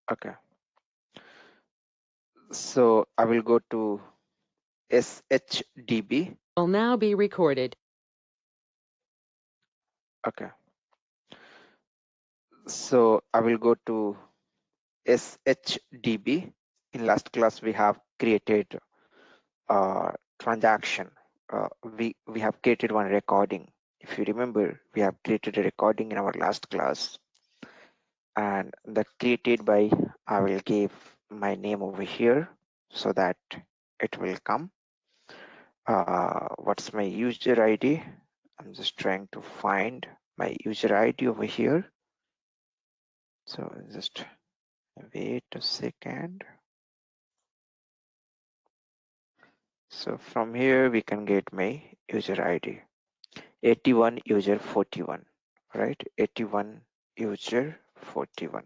Okay, so I will go to SHDB. Will now be recorded. Okay, so I will go to SHDB. In last class, we have created a transaction. We have created one recording. If you remember, we have created a recording in our last class, and the created by, I will give my name over here so that it will come. What's my user ID? I'm just trying to find my user ID over here. So just wait a second. So from here we can get my user ID. 81 user 41, right? 81 user 41.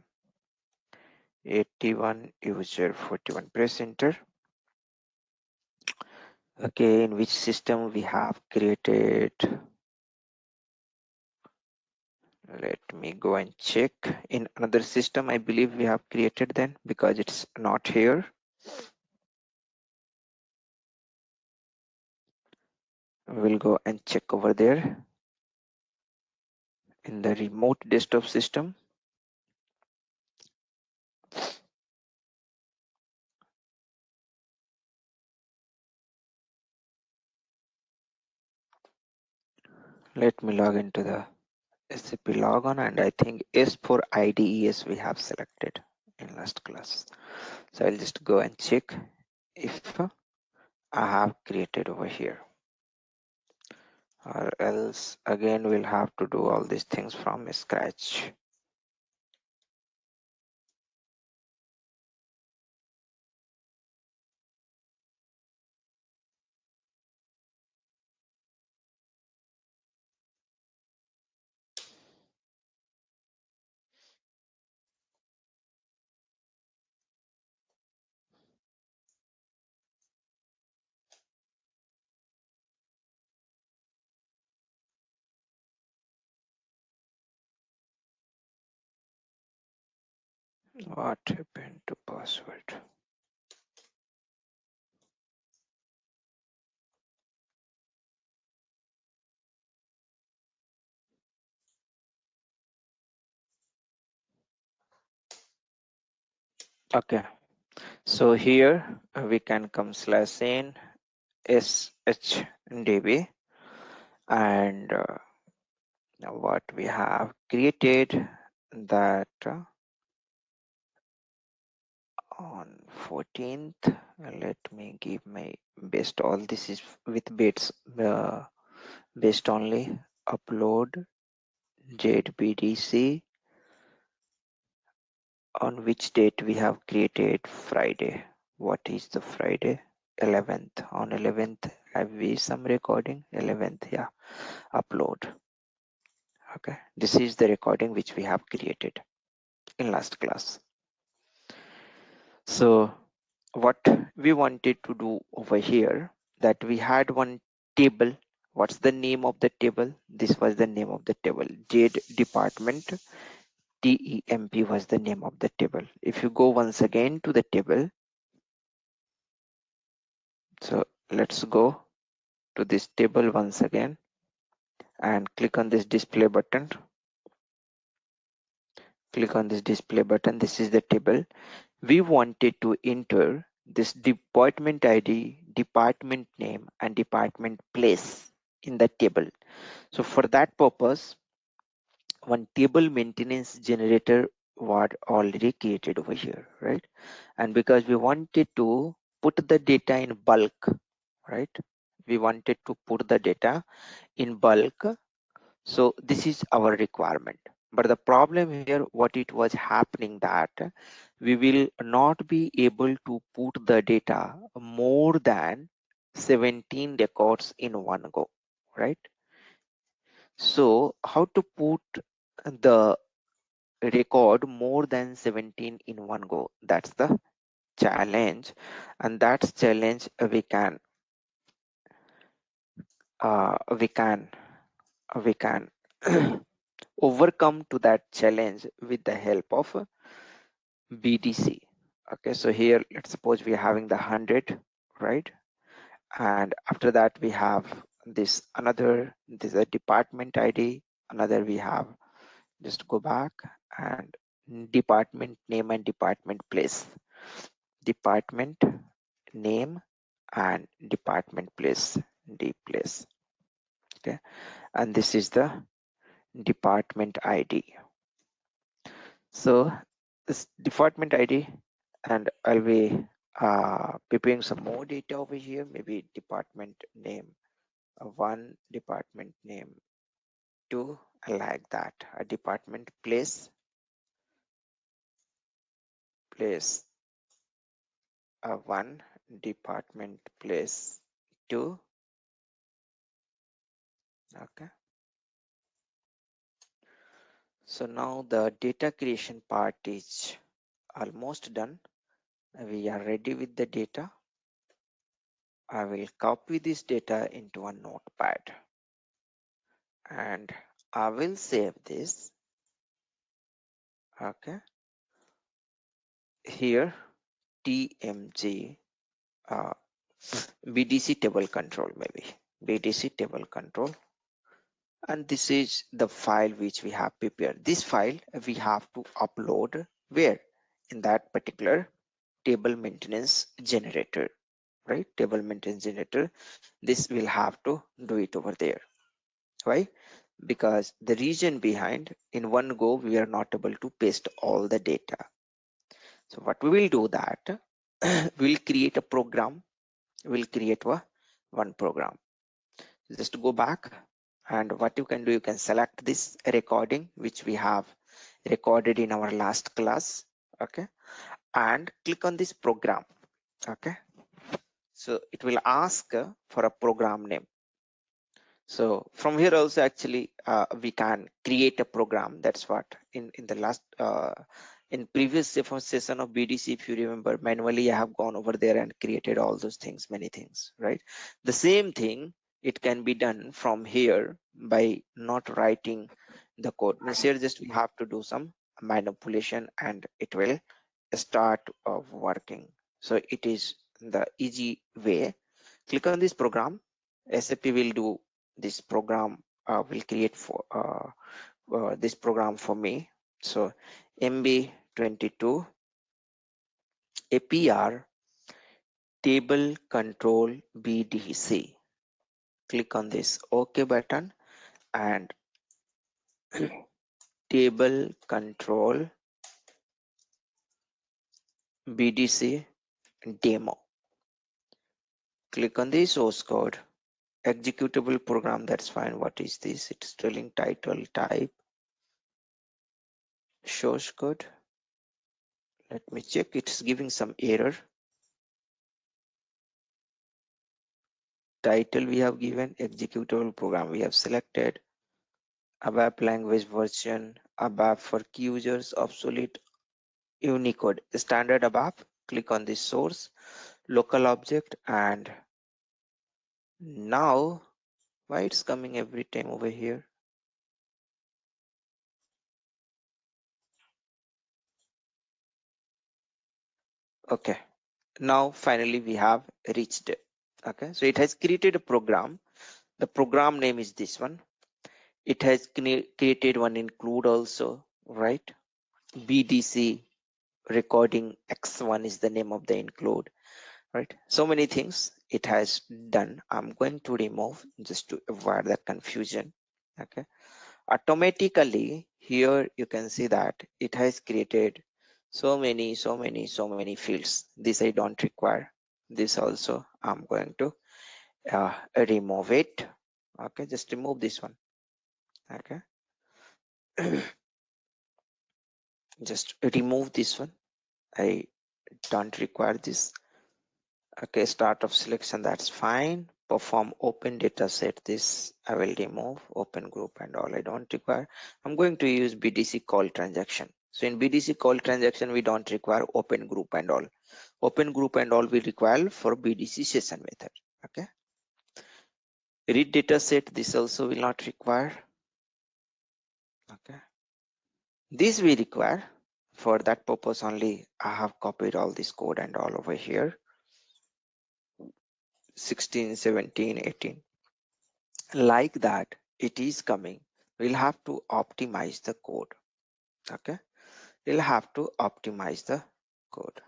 81 user 41. Press enter. Okay, in which system we have created? Let me go and check. In another system, I believe we have created then, because it's not here. We'll go and check over there in the remote desktop system. Let me log into the SAP logon, and I think S for IDES we have selected in last class. So I'll just go and check if I have created over here, or else again we'll have to do all these things from scratch. What happened to password? Okay, so here we can come /n SHDB, and now what we have created that on 14th. Let me give my best. All this is with bits based only. Upload BDC. On which date we have created? Friday. What is the Friday? 11th. On 11th have we some recording? 11th, yeah. Upload. Okay, this is the recording which we have created in last class. So what we wanted to do over here, that we had one table. What's the name of the table? This was the name of the table. JADE department TEMP was the name of the table. If you go once again to the table, so let's go to this table once again and click on this display button. Click on this display button. This is the table. We wanted to enter this department ID, department name, and department place in the table. So for that purpose, one table maintenance generator was already created over here, right? And because we wanted to put the data in bulk, right? We wanted to put the data in bulk. So this is our requirement. But the problem here, what it was happening, that we will not be able to put the data more than 17 records in one go, right? So how to put the record more than 17 in one go? That's the challenge, and that's challenge we can we can overcome to that challenge with the help of BDC. Okay, so here let's suppose we are having the 100, right? And after that we have this another, this is a department ID, another we have, just go back, and department name and department place, department name and department place, D place. Okay, and this is the department ID. So this department ID, and I'll be preparing some more data over here, maybe department name 1, department name 2, I like that, a department place 1, department place 2. Okay, so now the data creation part is almost done. We are ready with the data. I will copy this data into a notepad and I will save this. Okay, here TMG BDC table control, maybe BDC table control, and this is the file which we have prepared. This file we have to upload where? In that particular table maintenance generator, right? Table maintenance generator. This will have to do it over there. Why? Because the reason behind, in one go we are not able to paste all the data. So what we will do that we'll create a program. We'll create one program. Just go back, and what you can do, you can select this recording which we have recorded in our last class. Okay, and click on this program. Okay, so it will ask for a program name. So from here also actually we can create a program. That's what in the last in previous session of BDC, if you remember, manually I have gone over there and created all those things, many things, right? The same thing, it can be done from here by not writing the code. Means here just we have to do some manipulation and it will start working. So it is the easy way. Click on this program. SAP will do this program, will create for this program for me. So MB22 APR table control BDC. Click on this OK button and table control BDC demo. Click on the source code. Executable program, that's fine. What is this? It's telling title type, source code. Let me check. It's giving some error. Title we have given, executable program we have selected, ABAP language version, ABAP for key users, obsolete, Unicode, standard ABAP. Click on this source, local object, and now why it's coming every time over here? Okay, now finally we have reached it. Okay, so it has created a program. The program name is this one. It has created one include also, right? BDC recording X1 is the name of the include, right? So many things it has done. I'm going to remove just to avoid the confusion. Okay, automatically here you can see that it has created so many fields. This I don't require. This also I'm going to remove it. Okay, just remove this one. Okay, just remove this one. I don't require this. Okay, start of selection, that's fine. Perform open data set, this I will remove. Open group and all I don't require. I'm going to use BDC call transaction. So in BDC call transaction we don't require open group and all. Open group and all we require for BDC session method. Okay, read data set, this also will not require. Okay, this we require For that purpose only, I have copied all this code and all over here, 16, 17, 18. Like that, it is coming. We'll have to optimize the code. Okay, we'll have to optimize the code.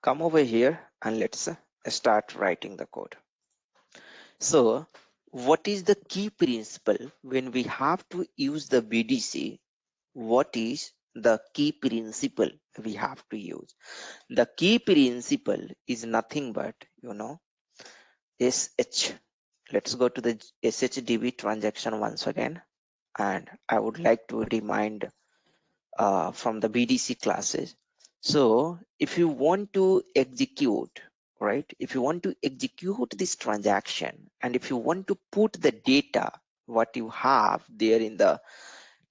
Come over here and let's start writing the code. So what is the key principle when we have to use the BDC? What is the key principle we have to use? The key principle is nothing but, SH. Let's go to the SHDB transaction once again. And I would like to remind from the BDC classes. So if you want to execute, right? If you want to execute this transaction, and if you want to put the data, what you have there in the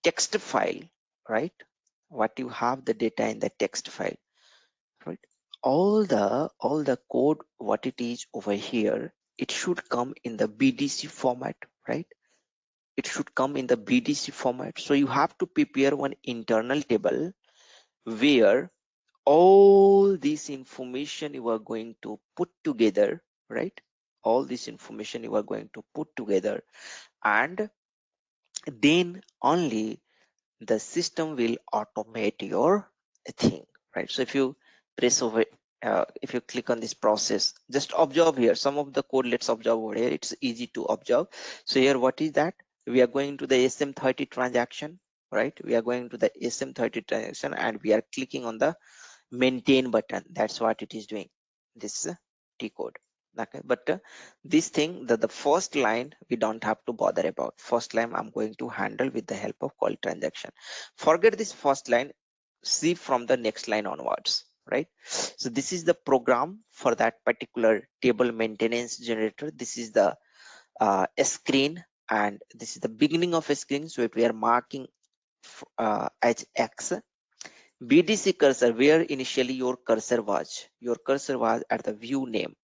text file, right? What you have the data in the text file, right? All the code, what it is over here, it should come in the BDC format, right? It should come in the BDC format. So you have to prepare one internal table where all this information you are going to put together, right? All this information you are going to put together, and then only the system will automate your thing, right? So if you press over, if you click on this process, just observe here some of the code. Let's observe over here. It's easy to observe. So here, what is that? We are going to the SM30 transaction, right? We are going to the SM30 transaction and we are clicking on the maintain button. That's what it is doing, this T code. Okay, but this thing, the first line we don't have to bother about. First line I'm going to handle with the help of call transaction. Forget this first line, see from the next line onwards, right? So this is the program for that particular table maintenance generator. This is the screen, and this is the beginning of a screen. So if we are marking as X, BDC cursor, where initially your cursor was. Your cursor was at the view name.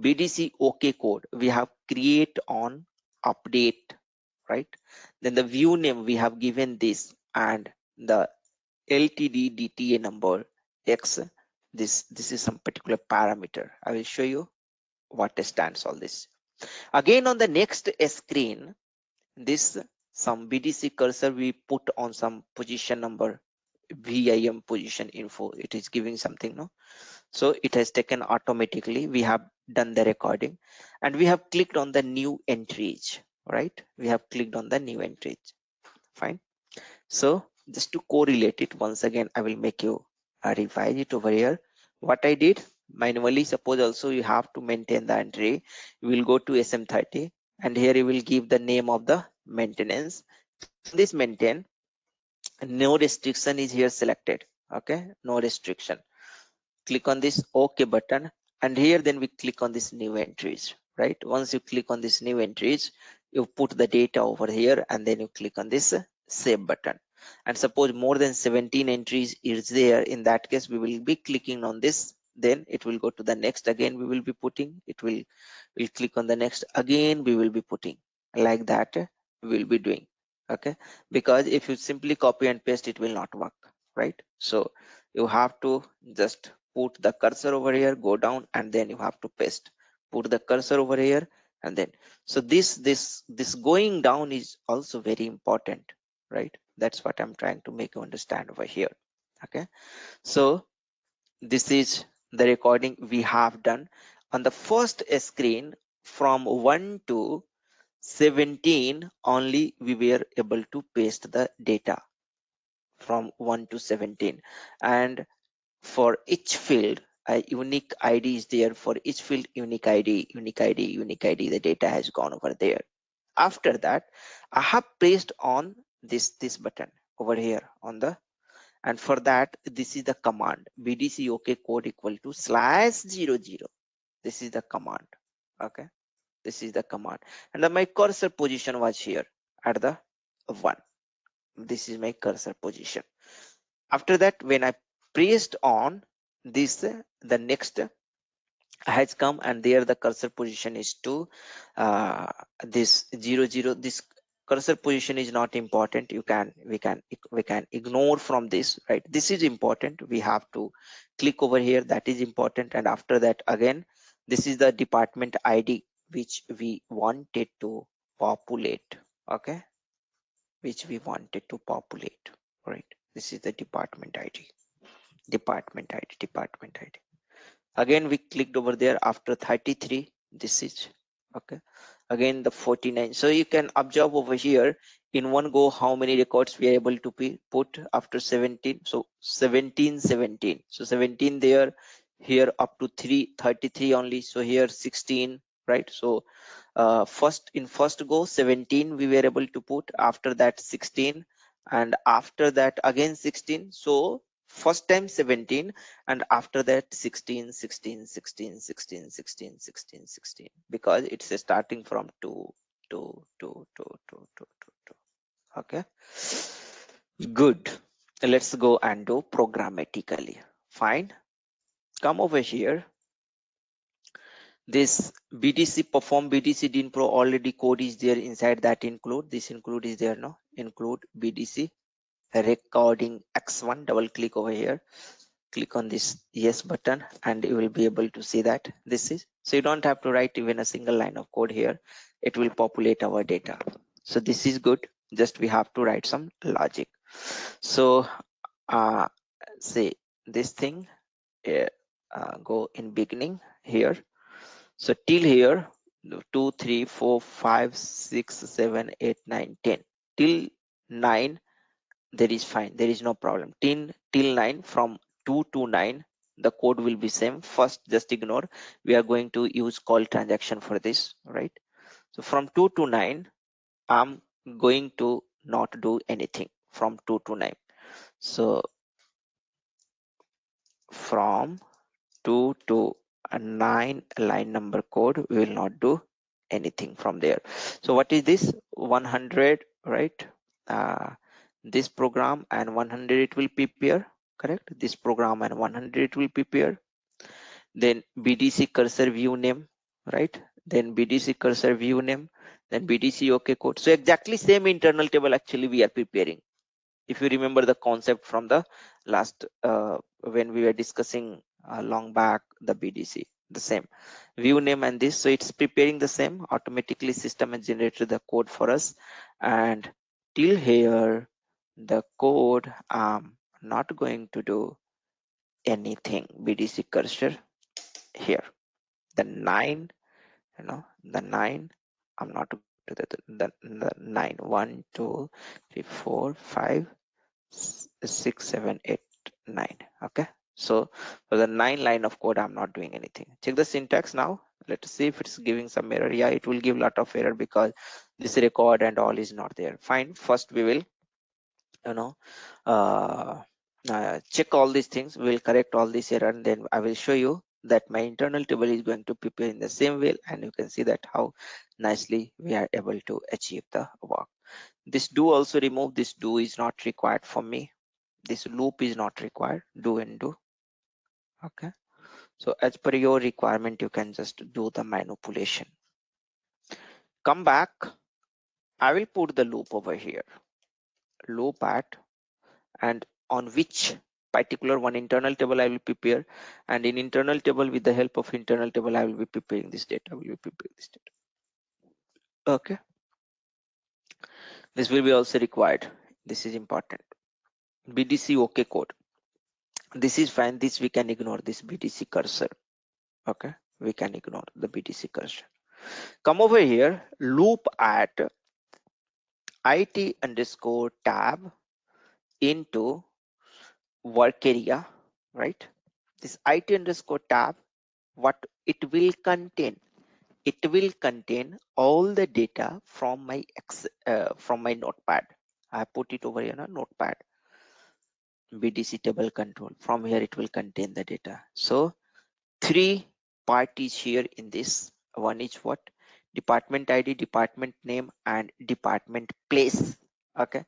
BDC OK code, we have create on update, right? Then the view name, we have given this, and the LTD DTA number X. This is some particular parameter. I will show you what stands all this. Again, on the next screen, this some BDC cursor we put on some position number, VIM position info. It is giving something, no? So it has taken automatically. We have done the recording and we have clicked on the new entries, right? We have clicked on the new entries. Fine. So just to correlate it once again, I will make you revise it over here. What I did manually, suppose also you have to maintain the entry. You will go to SM30 and here you will give the name of the maintenance. This maintain, no restriction is here selected. Okay, no restriction. Click on this OK button, and here then we click on this new entries, right? Once you click on this new entries, you put the data over here and then you click on this save button. And suppose more than 17 entries is there, in that case we will be clicking on this, then it will go to the next. Again we will be putting, we'll click on the next, again we will be putting, like that we will be doing. Okay, because if you simply copy and paste, it will not work, right? So you have to just put the cursor over here, go down, and then you have to paste. Put the cursor over here, and then so this going down is also very important, right? That's what I'm trying to make you understand over here. Okay, so this is the recording we have done on the first screen. From 1 to 17 only we were able to paste the data, from 1 to 17, and for each field a unique ID is there. For each field, unique ID, unique ID, unique ID, the data has gone over there. After that, I have pressed on this button over here on the, and for that this is the command, BDC OK code equal to /00. This is the command. Okay, this is the command, and then my cursor position was here at the 1. This is my cursor position. After that, when I pressed on this, the next has come, and there the cursor position is to this 00. This cursor position is not important. We can ignore from this, right? This is important. We have to click over here. That is important. And after that, again, this is the department ID which we wanted to populate. Okay, which we wanted to populate, right? This is the department ID. Department ID. Again, we clicked over there after 33. This is okay. Again, the 49. So you can observe over here in one go how many records we are able to put after 17. So 17. So 17 there, here up to 33 only. So here 16, right? So first go 17 we were able to put, after that 16, and after that again 16. So first time 17, and after that 16, 16, 16, 16, 16, 16, 16, because it's starting from 2, 2, 2, 2, 2, 2, 2, 2. Okay, good. Let's go and do programmatically. Fine, come over here. This BDC perform BDC din pro already code is there inside that include. This include is there, no? Include BDC recording X1. Double click over here. Click on this yes button and you will be able to see that this is. So you don't have to write even a single line of code here. It will populate our data. So this is good. Just we have to write some logic. So say this thing go in beginning here. So till here 2, 3, 4, 5, 6, 7, 8, 9, 10 till 9 there is fine, there is no problem. Till 9, from 2 to 9 the code will be same. First just ignore, we are going to use call transaction for this, right? So from 2 to 9 I'm going to not do anything from 2 to 9. So from 2 to 9 line number code we will not do anything from there. So what is this 100, right? This program and 100 it will prepare, correct? This program and 100 it will prepare. Then BDC cursor view name, right? Then BDC cursor view name, then BDC OK code. So exactly same internal table actually we are preparing. If you remember the concept from the last when we were discussing long back, the BDC, the same view name and this. So it's preparing the same. Automatically system has generated the code for us, and till here the code I'm not going to do anything. BDC cursor here, the 9, the 9 I'm not going to the 9. 1, 2, 3, 4, 5, 6, 7, 8, 9. Okay, so for the 9 line of code I'm not doing anything. Check the syntax now. Let's see if it's giving some error. Yeah, it will give a lot of error because this record and all is not there. Fine, first we will check all these things. We will correct all this error, and then I will show you that my internal table is going to prepare in the same way, and you can see that how nicely we are able to achieve the work. This do also remove. This do is not required for me. This loop is not required. Do and do. Okay, so as per your requirement you can just do the manipulation. Come back. I will put the loop over here. Loop at, and on which particular one internal table I will prepare, and in internal table, with the help of internal table, I will be preparing this data. Okay, this will be also required. This is important. BDC OK code. This is fine. This we can ignore. This BDC cursor. Okay, we can ignore the BDC cursor. Come over here. Loop at IT underscore tab into work area, right? This IT underscore tab, what it will contain? It will contain all the data from my notepad. I put it over here on a notepad. BDC table control. From here it will contain the data. So 3 parties here in this. One is what? Department ID, department name, and department place. Okay.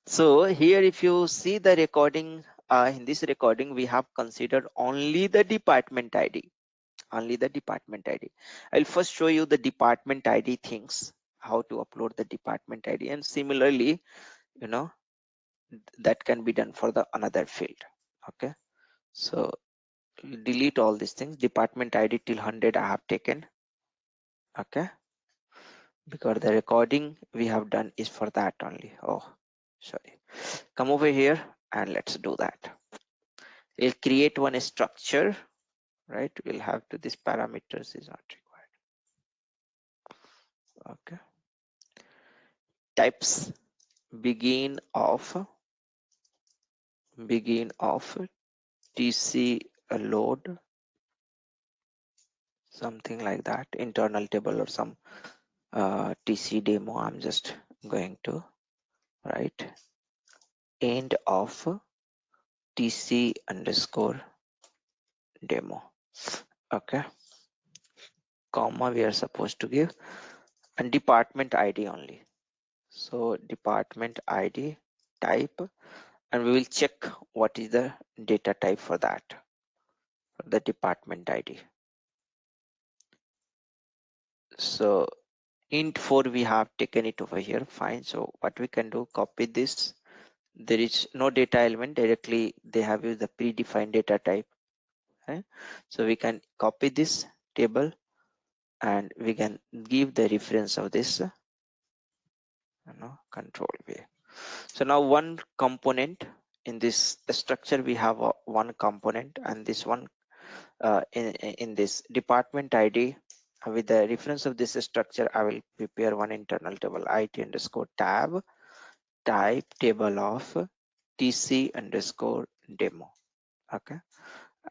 So here if you see the recording, in this recording we have considered only the department ID. Only the department ID. I'll first show you the department ID things. how to upload the department ID, and similarly, that can be done for the another field. Okay, so delete all these things. Department ID till 100 I have taken. Okay, because the recording we have done is for that only. Oh, sorry. Come over here and let's do that. We'll create one structure, right? We'll have to, this parameters is not required. Okay, types begin of TC load, something like that, internal table or some TC demo. I'm just going to write end of TC underscore demo. Okay, comma we are supposed to give, and department ID only. So department ID type, and we will check what is the data type for that, for the department ID. So int 4 we have taken it over here. Fine. So what we can do, copy this. There is no data element, directly they have used the predefined data type. Okay? So we can copy this table and we can give the reference of this control V. So now one component in this structure, we have one component, and this one in this department ID with the reference of this structure, I will prepare one internal table, IT underscore tab type table of TC underscore demo. Okay,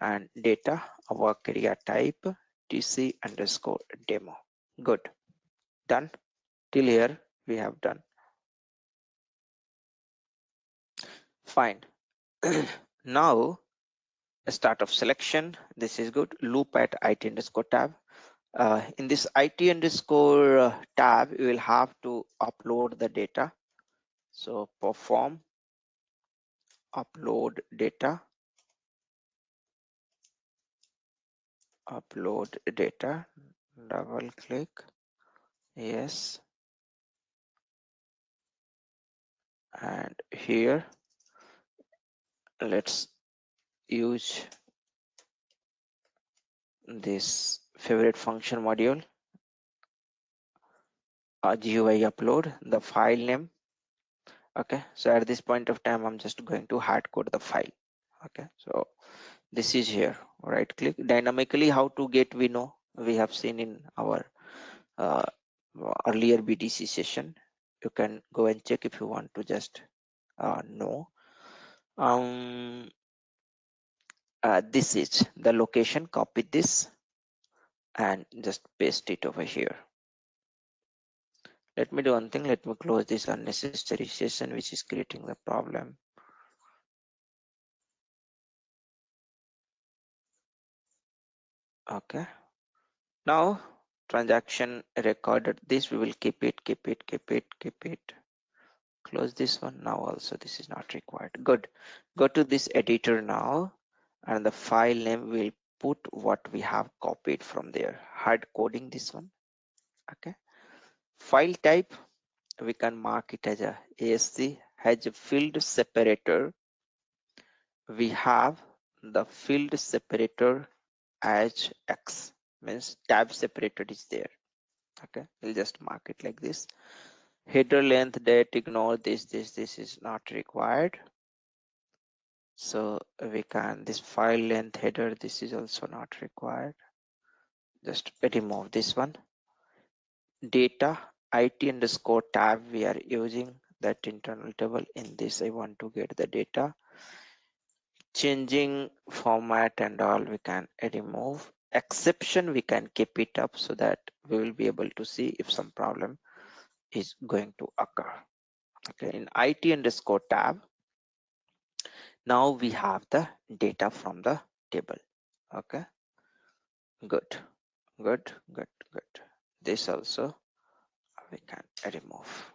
and data work area type TC underscore demo. Good, done. Till here we have done. Fine. Now start of selection, this is good. Loop at IT underscore tab. In this IT underscore tab, you will have to upload the data. So perform upload data, double click, yes, and here let's use this favorite function module, GUI upload the file name. Okay, so at this point of time, I'm just going to hard code the file. Okay, so this is here, right click dynamically. How to get, we know, we have seen in our uh, earlier BDC session. You can go and check if you want to just know. This is the location. Copy this and just paste it over here. Let me do one thing. Let me close this unnecessary session which is creating the problem. Okay, now transaction recorded, this we will keep it. Close this one. Now also this is not required. Good. Go to this editor now, and the file name will put what we have copied from there. Hard coding this one. Okay, file type we can mark it as a ASC. Has a field separator. We have the field separator as X, means tab separator is there. Okay, we'll just mark it like this. Header length, date, ignore this is not required. So we can, this file length header, this is also not required. Just remove this one. Data IT underscore tab, we are using that internal table. In this I want to get the data. Changing format and all we can remove. Exception we can keep it up so that we will be able to see if some problem is going to occur. Okay, in IT underscore tab, now we have the data from the table. Okay, good. This also we can remove.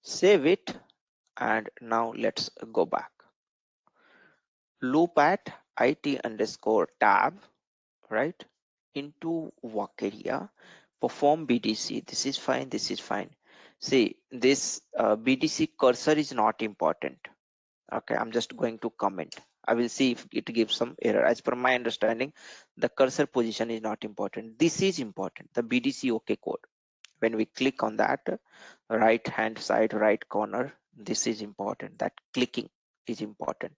Save it, and now let's go back. Loop at IT underscore tab, right, into work area. perform BDC. This is fine. This is fine. See, this BDC cursor is not important. Okay, I'm just going to comment. I will see if it gives some error. As per my understanding, the cursor position is not important. This is important, the BDC OK code. When we click on that right hand side right corner, this is important, that clicking is important.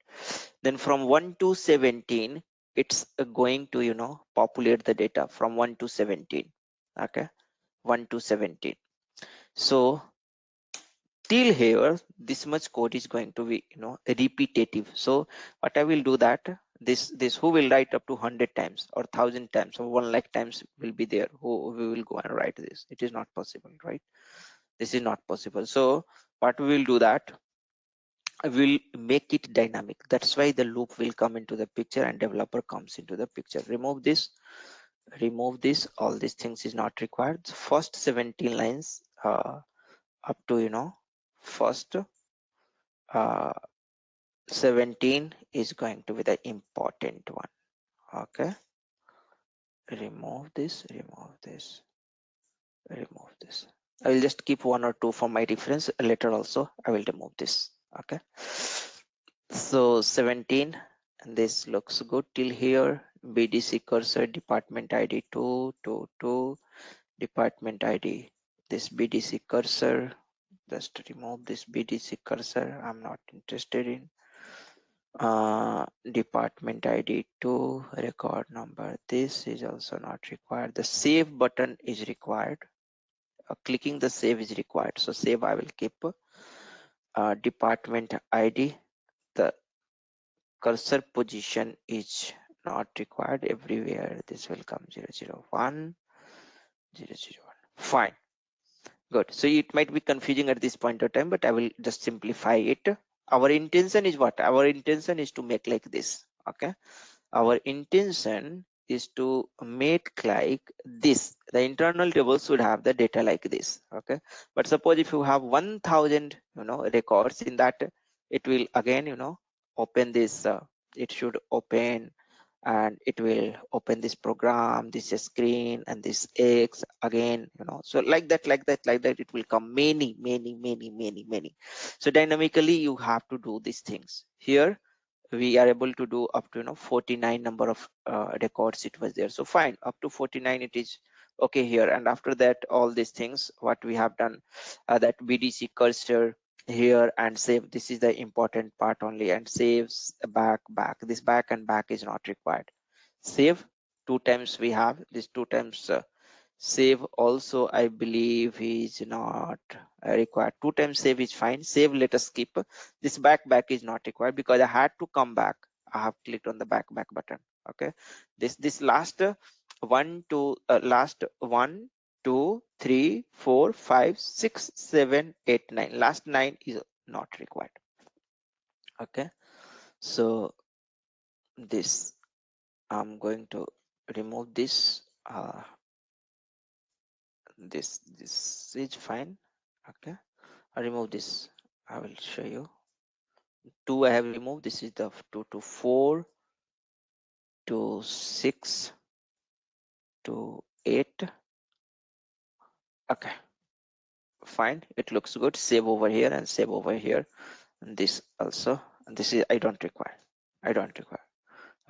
Then from 1 to 17, it's going to populate the data from 1 to 17. Okay, 1 to 17. So till here, this much code is going to be repetitive. So what I will do, that this who will write up to 100 times or 1000 times or 1 lakh times will be there, who we will go and write this. It is not possible, right? This is not possible. So what we will do, that I will make it dynamic. That's why the loop will come into the picture and developer comes into the picture. Remove this, all these things is not required. First 17 lines up to first 17 is going to be the important one. Okay, remove this. I will just keep 1 or 2 for my reference. Later also I will remove this. Okay, so 17, and this looks good till here. BDC cursor, department ID 222, department ID, this BDC cursor, just remove this BDC cursor, I'm not interested in. Department ID 2, record number, this is also not required. The save button is required. Clicking the save is required, so save I will keep. Department ID, the cursor position is not required. Everywhere this will come 001, 001. Fine, good. So it might be confusing at this point of time, but I will just simplify it. Our intention is what? Our intention is to make like this. Okay, our intention is to make like this. The internal table should have the data like this. Okay, but suppose if you have 1000 records in that, it will again open this. It should open, and it will open this program, this screen, and this X again, so like that it will come many. So dynamically you have to do these things. Here we are able to do up to 49 number of records it was there. So fine, up to 49 it is okay here. And after that, all these things what we have done, that BDC cursor here and save, this is the important part only, and saves back. This back and back is not required. Save 2 times, we have this 2 times. Save also I believe is not required. 2 times save is fine. Save, let us skip. This back is not required because I had to come back. I have clicked on the back button. Okay, this last last 1 2 3 4 5 6 7 8 9, last 9 is not required. Okay, so this I'm going to remove this. This is fine. Okay, I remove this. I will show you. 2 I have removed. This is the 2 to 4 to 6 to 8. Okay, fine, it looks good. Save over here and save over here, and this also, and this is I don't require.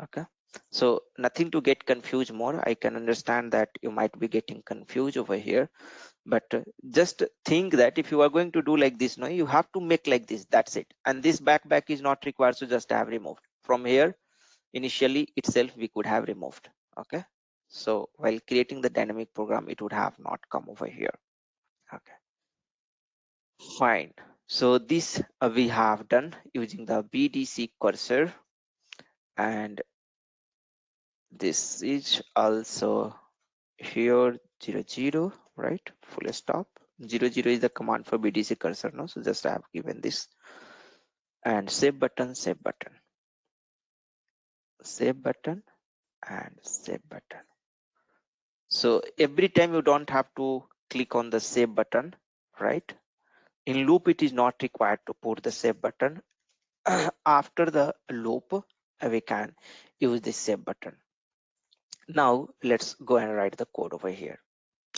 Okay, so nothing to get confused more. I can understand that you might be getting confused over here, but just think that if you are going to do like this, no, you have to make like this. That's it. And this back is not required, so just have removed from here. Initially itself we could have removed. Okay, so while creating the dynamic program, it would have not come over here. Okay, fine. So this we have done using the BDC cursor, and this is also here 00, right? Full stop. 00 is the command for BDC cursor, no? So just I have given this, and save button, and save button. So every time you don't have to click on the save button, right? In loop it is not required to put the save button. After the loop we can use the save button. Now let's go and write the code over here.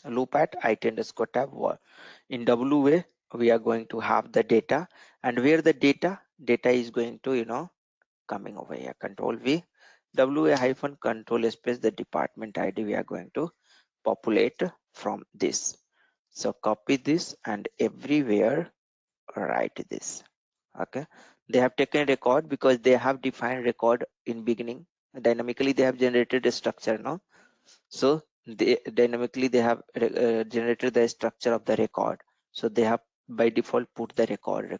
loop at it underscore tab. In WA we are going to have the data, and where the data is going to coming over here, control V, WA hyphen control space the department ID we are going to populate from this. So copy this and everywhere write this. Okay, they have taken record because they have defined record in beginning. Dynamically they have generated a structure now, so they dynamically they have generated the structure of the record. So they have by default put the record,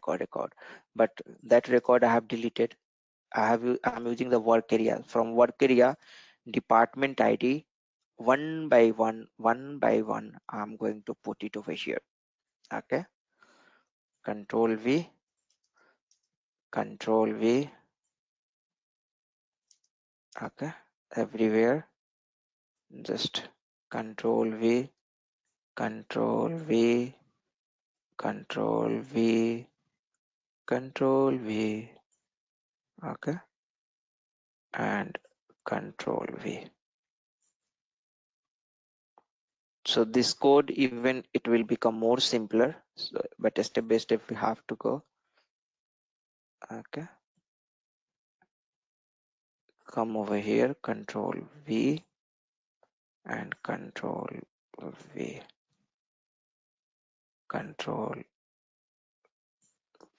but that record I have deleted. I'm using the work area. From work area department ID, one by one I'm going to put it over here. Okay, control V, control V. Okay, everywhere just control V, control V, control V, control V. Okay, and control V. So this code, even it will become more simpler, so, but step by step we have to go. Okay, come over here, control V and control V, control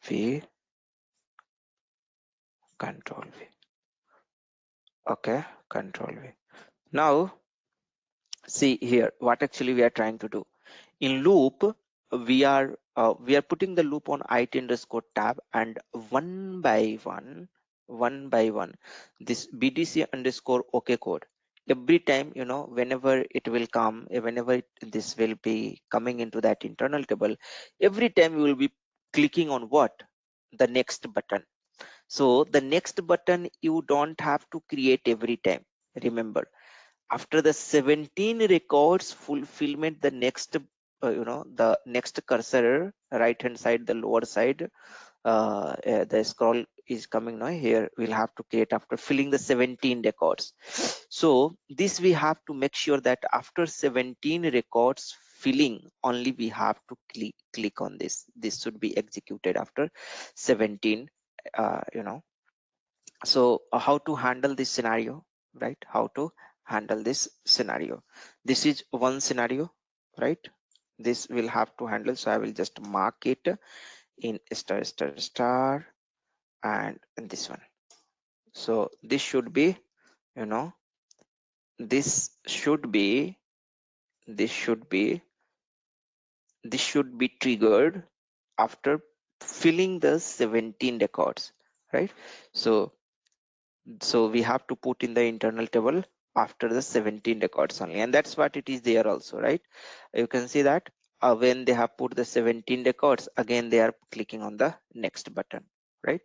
V, control V. Okay, control V. Now see here what actually we are trying to do. In loop we are putting the loop on it underscore tab, and one by one this BDC underscore OK code, every time whenever it will come, this will be coming into that internal table, every time we will be clicking on what, the next button. So the next button you don't have to create every time. Remember, after the 17 records fulfillment, the next the next cursor right hand side, the lower side, the scroll is coming now. Here we'll have to create after filling the 17 records. So this we have to make sure that after 17 records filling only we have to click on this. This should be executed after 17. So how to handle this scenario, right? How to handle this scenario? This is one scenario, right? This will have to handle. So I will just mark it in star star star and this one. So this should be, you know, this should be, this should be, this should be triggered after filling the 17 records, right? So we have to put in the internal table after the 17 records only, and that's what it is there also, right? You can see that when they have put the 17 records, again they are clicking on the next button, right?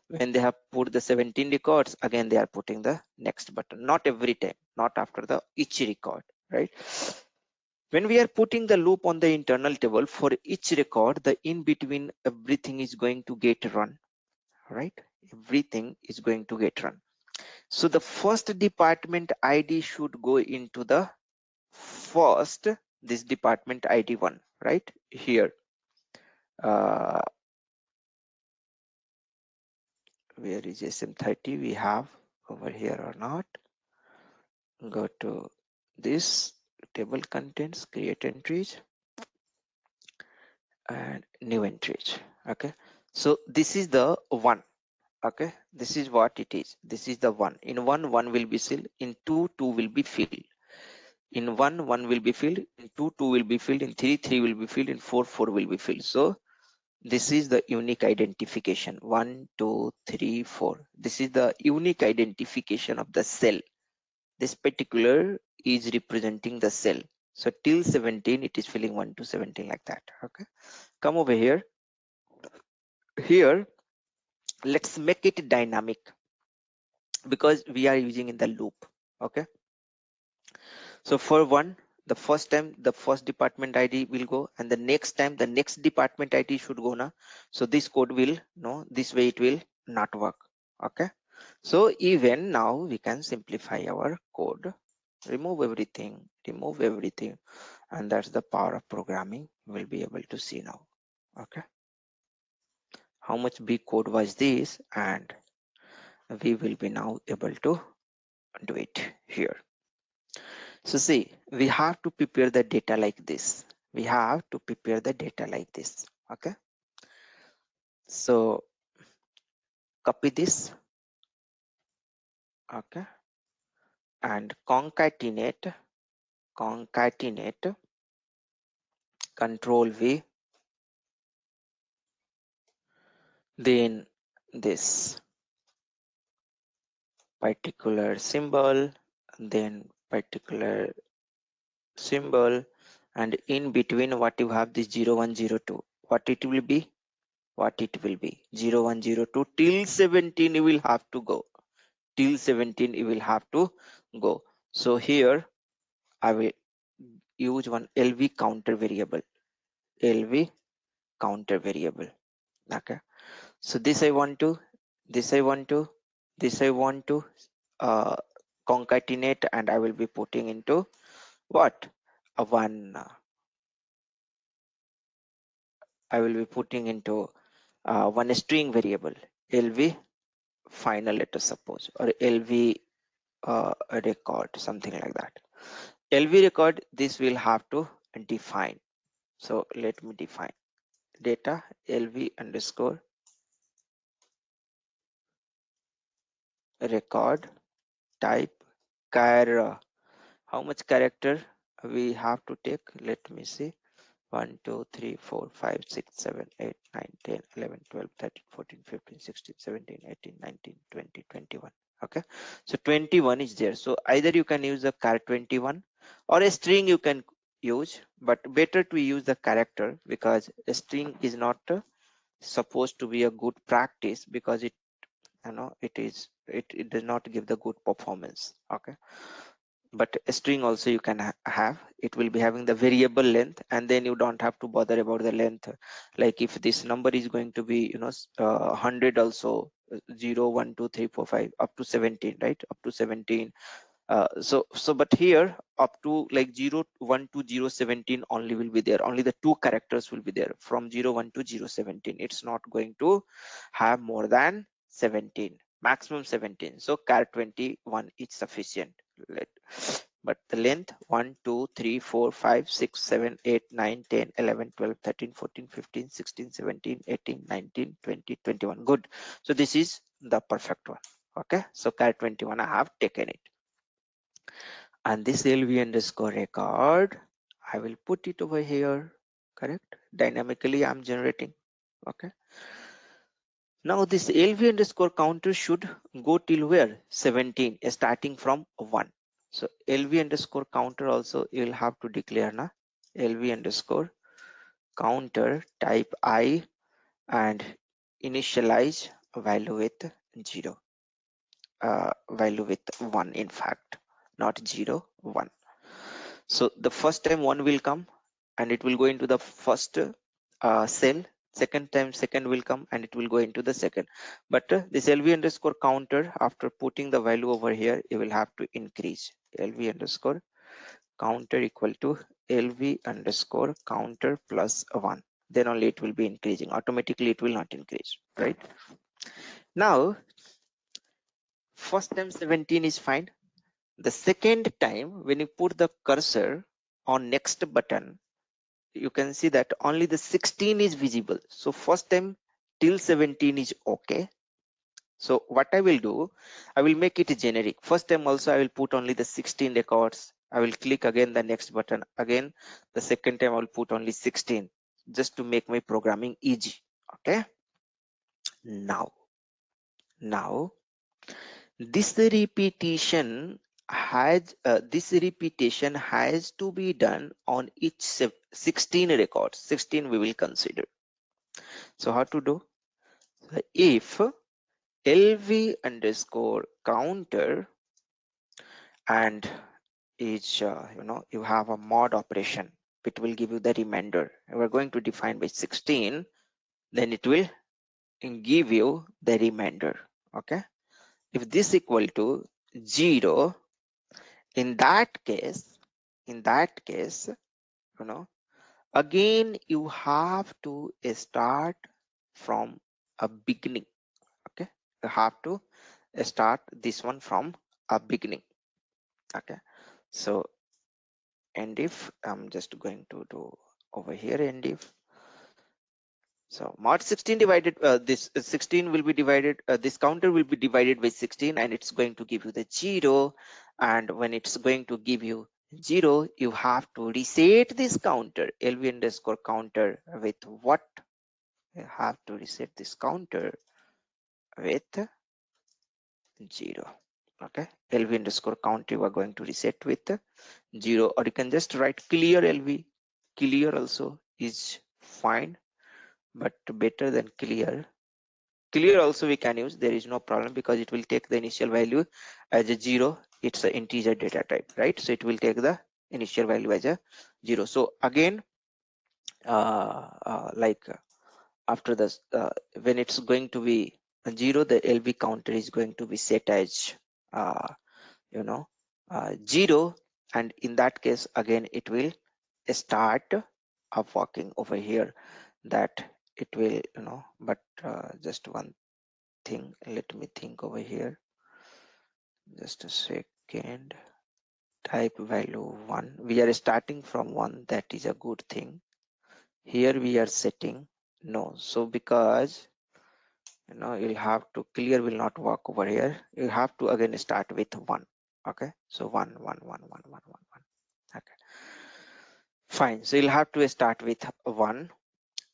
When they have put the 17 records, again they are putting the next button. Not every time, not after the each record, right? When we are putting the loop on the internal table, for each record, the in between everything is going to get run, right? Everything is going to get run. So the first department ID should go into the first, this department ID one, right? Here, where is SM30? We have over here or not? Go to this table contents, create entries and new entries. Okay, so this is the one. Okay, this is what it is. This is the one. In one will be filled. In two will be filled. In one will be filled. In two will be filled. In three will be filled. In four will be filled. So this is the unique identification. 1 2 3 4. This is the unique identification of the cell. This particular is representing the cell. So till 17 it is filling 1 to 17 like that. Okay, come over here. Here let's make it dynamic because we are using in the loop. Okay, so for one, the first time the first department ID will go, and the next time the next department ID should go now. So this code will no, this way it will not work. Okay, so even now we can simplify our code, remove everything, and that's the power of programming we'll be able to see now. Okay, how much big code was this, and we will be now able to do it here. So see, we have to prepare the data like this. We have to prepare the data like this. Okay, so copy this. Okay, and concatenate control V, then this particular symbol, then particular symbol, and in between what you have this 0102, what it will be, 0102 till 17 you will have to go, till 17 you will have to go. So here I will use one LV counter variable, LV counter variable. Okay, so this I want to concatenate, and I will be putting into what, I will be putting into one string variable, LV final letter suppose, or LV record, something like that. LV record, this will have to define. So let me define data LV underscore record type char. How much character we have to take? Let me see. 1 2 3 4 5 6 7 8 9 10 11 12 13 14 15 16 17 18 19 20 21. Okay, so 21 is there. So either you can use the char 21 or a string you can use, but better to use the character, because a string is not supposed to be a good practice, because it, you know, it does not give the good performance. Okay, but a string also you can have, it will be having the variable length, and then you don't have to bother about the length. Like if this number is going to be, you know, 100 also, 0 1 2 3 4 5 up to 17, right, up to 17. So but here up to like 0 1 to 0 17 only will be there, only the two characters will be there from 0 1 to 0 17. It's not going to have more than 17, maximum 17. So char 21 is sufficient. But the length 1 2 3 4 5 6 7 8 9 10 11 12 13 14 15 16 17 18 19 20 21. Good. So this is the perfect one. Okay, so char 21 I have taken it, and this LV underscore record, I will put it over here. Correct, dynamically I'm generating. Okay, now this LV underscore counter should go till where, 17, starting from 1. So LV underscore counter also you will have to declare na, LV underscore counter type I, and initialize value with 0, value with 1, in fact not 0 1. So the first time 1 will come and it will go into the first cell, second time second will come and it will go into the second. But this LV underscore counter, after putting the value over here, you will have to increase. LV underscore counter equal to LV underscore counter plus 1, then only it will be increasing. Automatically it will not increase, right? Now first time 17 is fine. The second time when you put the cursor on next button, you can see that only the 16 is visible. So first time till 17 is okay. So what I will do, I will make it generic. First time also I will put only the 16 records. I will click again the next button. Again, the second time I will put only 16, just to make my programming easy. Okay. Now this repetition has to be done on each 16 records. 16 we will consider. So how to do? If LV underscore counter and is you have a mod operation, it will give you the remainder. We're going to define by 16, then it will give you the remainder. Okay, if this equal to 0, in that case again you have to start from a beginning. Okay, you have to start this one from a beginning. Okay, so and if I'm just going to do over here, and if so mod 16 divided this 16 will be divided, this counter will be divided by 16, and it's going to give you the 0. And when it's going to give you 0, you have to reset this counter lv underscore counter with what? You have to reset this counter with 0. Okay, lv underscore count you are going to reset with 0, or you can just write clear lv. Clear also is fine, but better than clear. Clear also we can use, there is no problem, because it will take the initial value as a 0. It's an integer data type, right? So it will take the initial value as a 0. So again, after this, when it's going to be a 0, the lv counter is going to be set as uh, 0, and in that case again it will start up working over here, that it will but just one thing, let me think over here, just a second. Type value 1, we are starting from 1, that is a good thing. Here we are setting no, so because you'll have to, clear will not work over here, you have to again start with 1. Okay, so 1 1 1 1 1 1 1. Okay, fine. So you'll have to start with 1,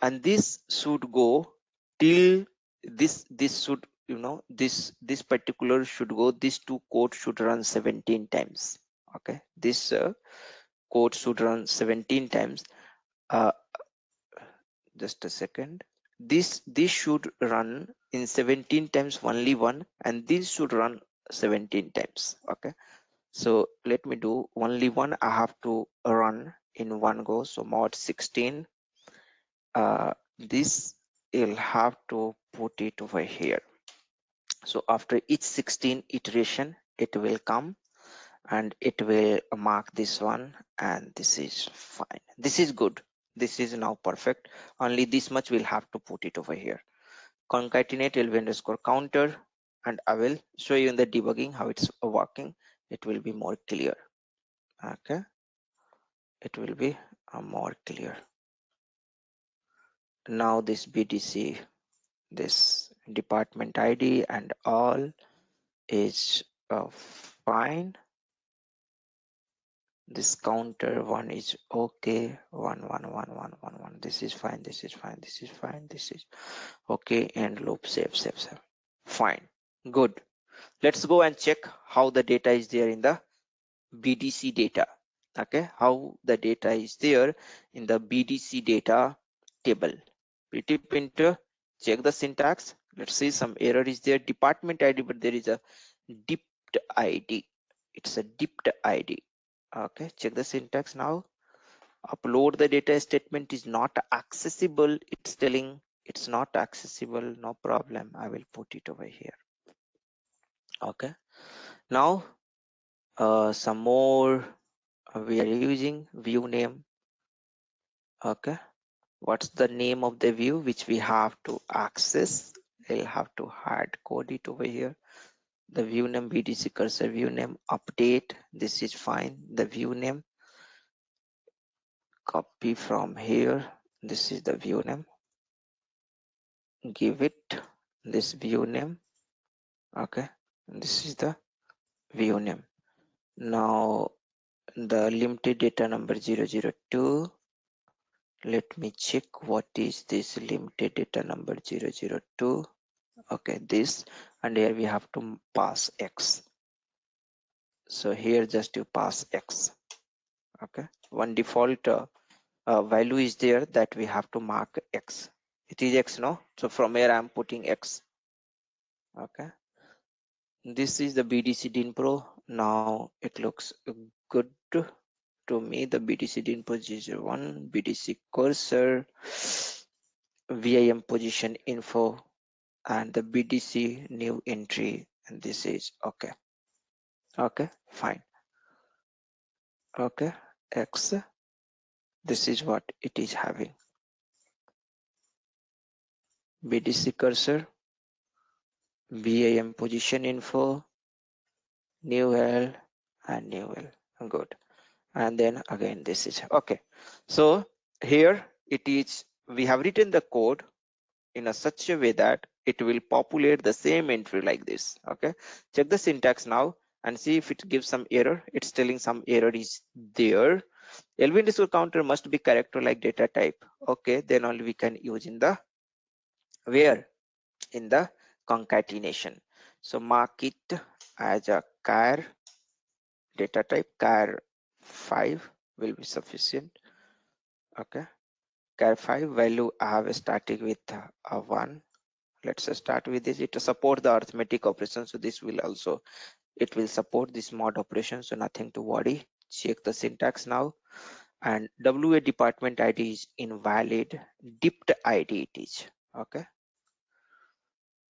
and this should go till this should this particular should go, these two code should run 17 times. Okay, this code should run 17 times. uh, just a second, this should run in 17 times only one, and this should run 17 times. Okay, so let me do only one, I have to run in one go. So mod 16, this you'll have to put it over here. So after each 16 iteration it will come and it will mark this one, and this is fine, this is good, this is now perfect. Only this much we'll have to put it over here. Concatenate lv underscore counter, and I will show you in the debugging how it's working. It will be more clear. Okay, it will be more clear. Now this BDC, this department ID and all is fine. This counter one is okay. 1 1 1 1 1 1. This is fine. This is fine. This is fine. This is okay. And loop save. Fine. Good. Let's go and check how the data is there in the BDC data. Okay, how the data is there in the BDC data table. Pretty printer, check the syntax. Let's see, some error is there. Department ID, but there is a dipped ID. It's a dipped ID. Okay, check the syntax now. Upload the data statement is not accessible. It's telling it's not accessible. No problem. I will put it over here. Okay, now some more we are using view name. Okay, what's the name of the view which we have to access? I'll have to hard code it over here. The view name, BDC cursor view name, update, this is fine. The view name, copy from here, this is the view name, give it this view name. Okay, this is the view name. Now the limited data number 002. Let me check what is this limited data number 002. Okay, this, and here we have to pass X. So here just you pass X. Okay, one default value is there that we have to mark X. It is X, no? So from here I'm putting X. Okay, this is the BDC DIN Pro. Now it looks good to me. The BDC DIN Pro 01, BDC cursor, VIM position info, and the BDC new entry, and this is okay. Okay, fine. Okay, X, This is what it is having. BDC cursor, BAM position info, new L and new L. Good. And then again this is okay. So here it is, we have written the code in a such a way that it will populate the same entry like this. Okay, check the syntax now and see if it gives some error. It's telling some error is there. LV underscore counter must be character like data type. Okay, then only we can use in the where, in the concatenation. So mark it as a char data type. Char 5 will be sufficient. Okay, char 5 value I have starting with a 1. Let's start with this. It support the arithmetic operation, so this will also, it will support this mod operation, so nothing to worry. Check the syntax now. And WA department ID is invalid, dipped ID it is. Okay,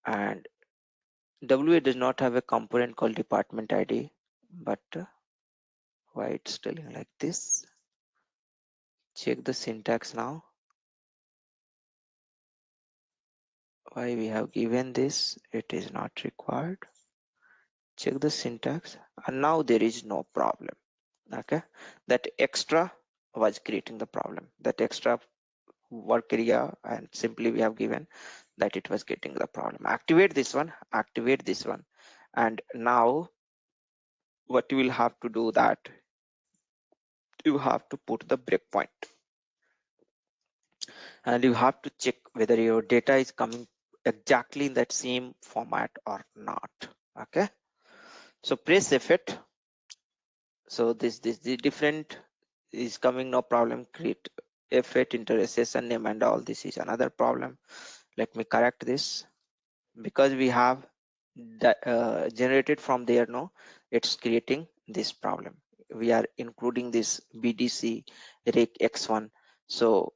and WA does not have a component called department ID, but why it's telling like this? Check the syntax now. Why we have given this? It is not required. Check the syntax, and now there is no problem. Okay, that extra was creating the problem. That extra work area, and simply we have given that it was getting the problem. Activate this one, activate this one, and now what you will have to do, that you have to put the breakpoint and you have to check whether your data is coming exactly in that same format or not. Okay, so press F8. So this the different is coming, no problem. Create F8 enter session name and all this is another problem. Let me correct this, because we have that generated from there. No, it's creating this problem. We are including this BDC rec x1. So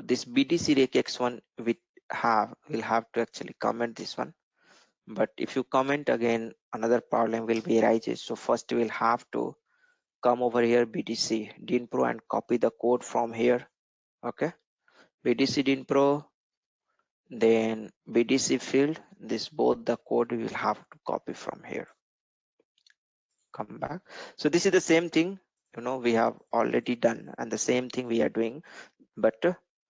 this BDC rec x1 will have to actually comment this one. But if you comment again, another problem will be arises. So first we'll have to come over here, BDC DINPro, and copy the code from here. Okay, BDC DINPro, then BDC field, this both the code we will have to copy from here. Come back. So this is the same thing, we have already done, and the same thing we are doing, but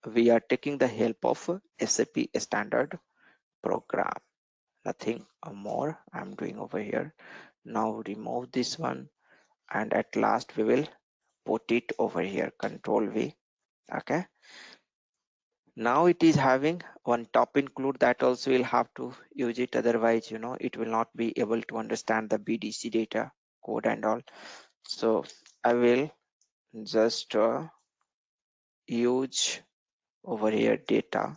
we are taking the help of SAP standard program. Nothing more I'm doing over here. Now remove this one, and at last we will put it over here, Control V. Okay, now it is having one top include, that also will have to use it, otherwise it will not be able to understand the BDC data code and all. So I will just use over here data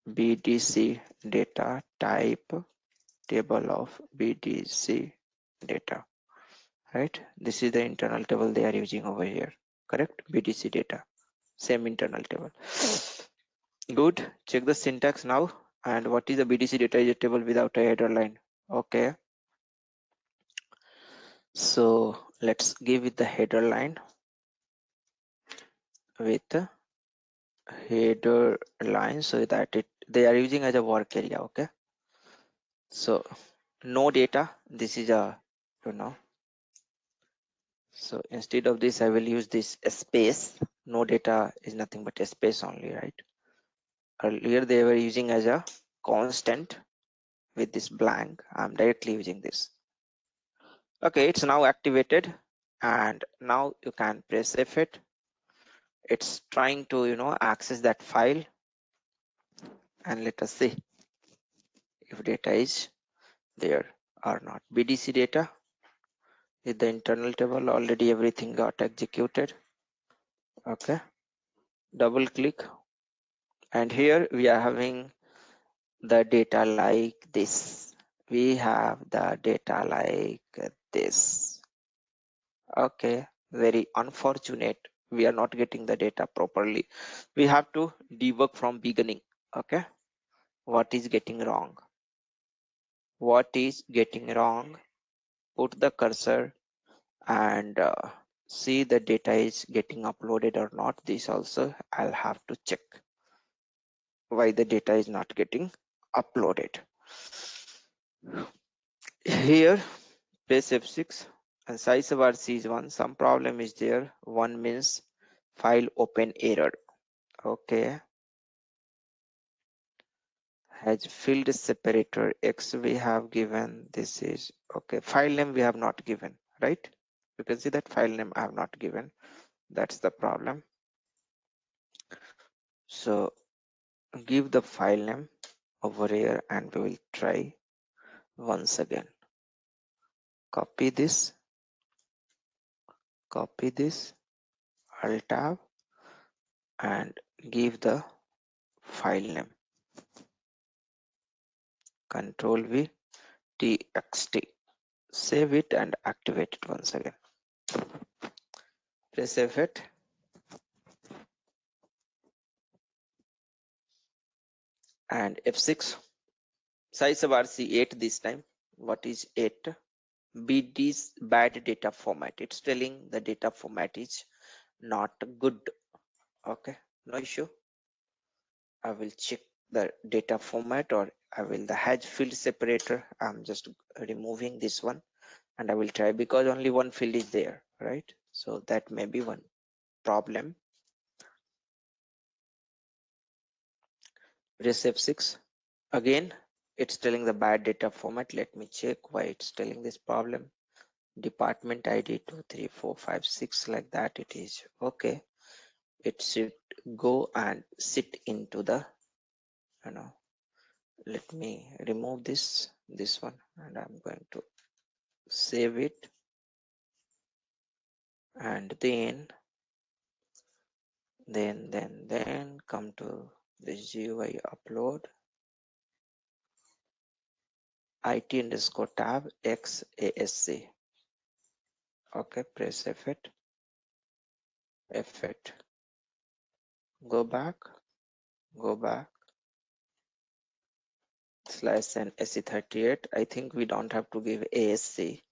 BDC data type table of BDC data, right? This is the internal table they are using over here, correct? BDC data, same internal table. Good. Check the syntax now. And what is the BDC data is a table without a header line. Okay, so let's give it the header line with header line, so that they are using as a work area. Okay, so no data, this is a so instead of this I will use this space. No data is nothing but a space only, right? Earlier they were using as a constant with this blank. I'm directly using this. Okay, it's now activated, and now you can press F8. It's trying to access that file, and let us see if data is there or not. BDC data with the internal table, already everything got executed. Okay, double click, and here we are having the data like this. We have the data like this. Okay, very unfortunate, we are not getting the data properly. We have to debug from beginning. Okay, what is getting wrong? What is getting wrong? Put the cursor and see the data is getting uploaded or not. This also I'll have to check why the data is not getting uploaded. Here press F6 and size of RC is 1. Some problem is there. 1 means file open error. Okay. Has field separator X we have given. This is okay. File name we have not given, right? You can see that file name I have not given. That's the problem. So give the file name over here and we will try once again. Copy this, Alt tab and give the file name. Control V, txt. Save it and activate it once again. Press F8. And F6. Size of RC 8 this time. What is 8? BD's bad data format. It's telling the data format is not good. Okay, no issue. I will check the data format, or I will the hedge field separator. I'm just removing this one and I will try, because only one field is there, right? So that may be one problem. Press F6 again. It's telling the bad data format. Let me check why it's telling this problem. Department ID 23456, like that it is. Okay, it should go and sit into the, let me remove this one and I'm going to save it, and then come to this GUI upload IT underscore tab XASC. Okay, press F8, go back slash and SE38. I think we don't have to give ASC.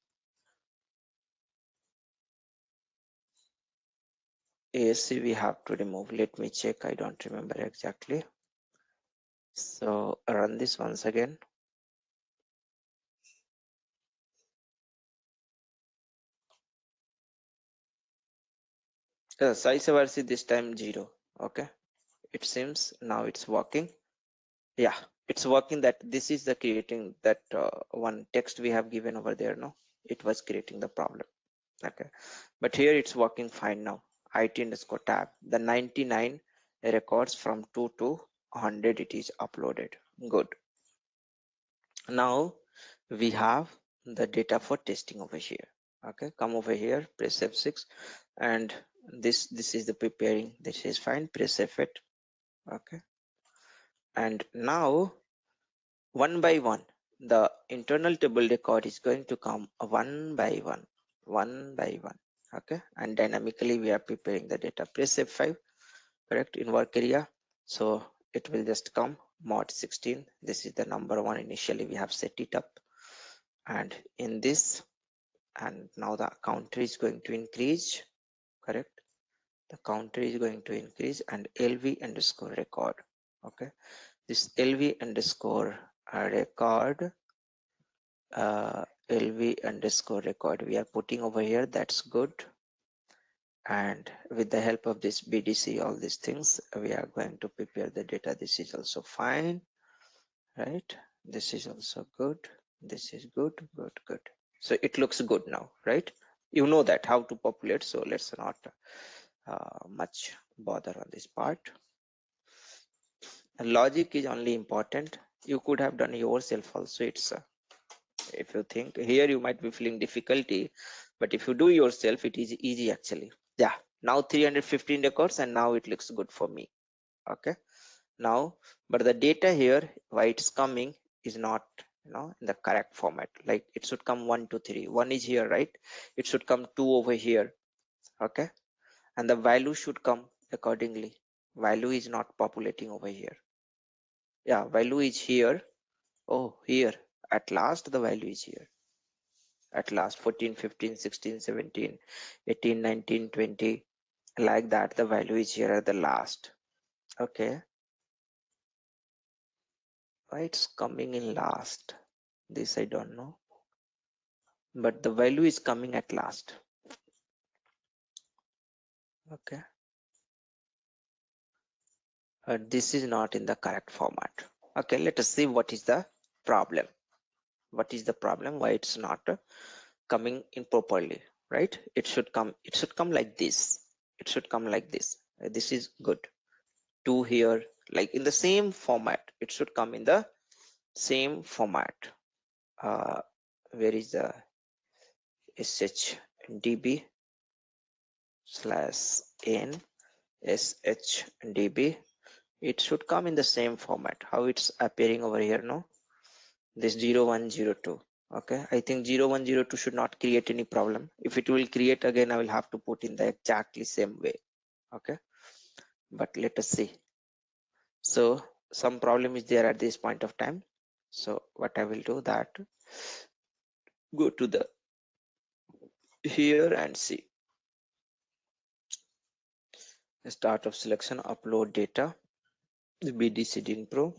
ASC we have to remove. Let me check. I don't remember exactly. So run this once again. Size of RC this time 0. Okay, it seems now it's working. Yeah, it's working. That this is the creating that one text we have given over there. No, it was creating the problem. Okay, but here it's working fine now. IT underscore tab, the 99 records from 2 to 100 it is uploaded. Good. Now we have the data for testing over here. Okay, come over here, press F6, and this is the preparing. This is fine. Press F8. Okay, and now one by one the internal table record is going to come one by one. Okay, and dynamically we are preparing the data. Press F5, correct, in work area. So it will just come mod 16. This is the number one. Initially we have set it up, and in this, and now the counter is going to increase, correct, the counter is going to increase, and LV underscore record. Okay, this LV underscore record, LV underscore record we are putting over here. That's good. And with the help of this BDC, all these things, we are going to prepare the data. This is also fine, right? This is also good. This is good. So it looks good now, right? You know that how to populate, so let's not much bother on this part. Logic is only important. You could have done yourself also. It's if you think here, you might be feeling difficulty, but if you do yourself, it is easy actually. Yeah, now 315 records, and now it looks good for me. Okay, now, but the data here, why it's coming is not, in the correct format. Like it should come 1 2 3. 1 is here, right? It should come 2 over here. Okay, and the value should come accordingly. Value is not populating over here. Yeah, value is here. Oh, here at last the value is here. at last. 14, 15, 16, 17, 18, 19, 20, like that. The value is here at the last. Okay, why it's coming in last, this I don't know, but the value is coming at last. Okay, this is not in the correct format. Okay, let us see what is the problem. What is the problem? Why it's not coming in properly, right? It should come like this. It should come like this. This is good. 2 here, like in the same format. It should come in the same format. Where is the shdb / n shdb? It should come in the same format. How it's appearing over here? No, this 0102. Okay, I think 0102 should not create any problem. If it will create again, I will have to put in the exactly same way. Okay, but let us see. So some problem is there at this point of time. So what I will do that, go to the here and see the start of selection, upload data, the BDC DIN Pro,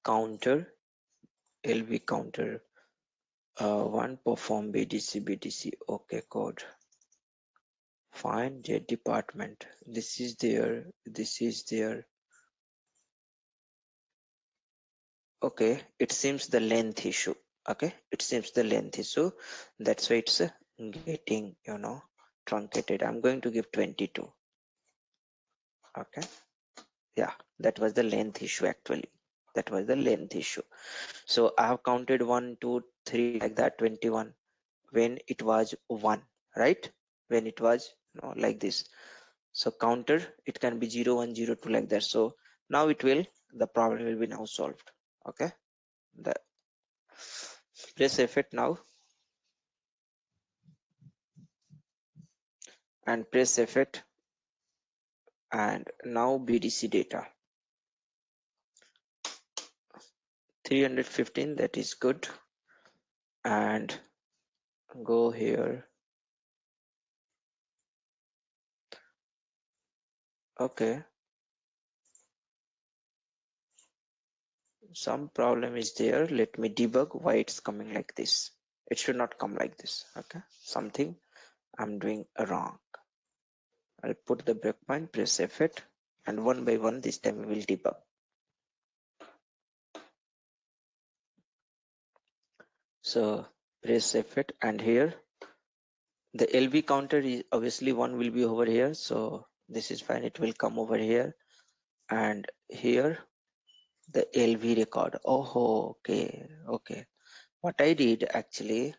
counter, LV counter, one perform BDC, okay code, find jet department. This is there, this is there. Okay, it seems the length issue. Okay, it seems the length issue. That's why it's getting, truncated. I'm going to give 22. Okay, yeah, that was the length issue actually. That was the length issue. So I have counted 1, 2, 3 like that, 21 when it was 1, right? When it was like this. So counter, it can be 0, 1, 0, 2 like that. So now the problem will be now solved. Okay, press F8 now and press F8, and now BDC data 315, that is good. And go here. Okay, some problem is there. Let me debug why it's coming like this. It should not come like this. Okay, something I'm doing wrong. I'll put the breakpoint, press F8, and one by one this time we will debug. So press F8, and here the LV counter is obviously 1 will be over here. So this is fine. It will come over here, and here the LV record. Oh, okay. What I did actually,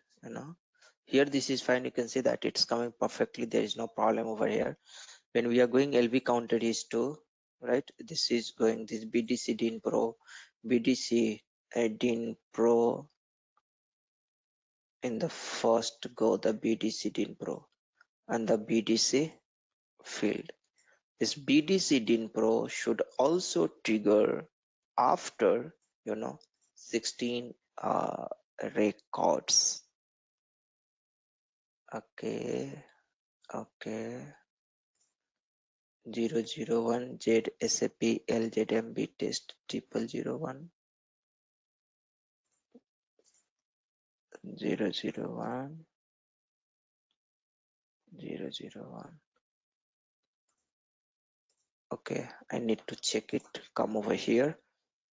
here this is fine. You can see that it's coming perfectly. There is no problem over here. When we are going LV counter is 2, right? This is going this BDC DIN Pro, BDC DIN Pro. In the first go the BDC DIN Pro and the BDC field. This BDC DIN Pro should also trigger after 16 records. Okay, 001 ZSAP LZMB test 0001 001 001. Okay, I need to check it. Come over here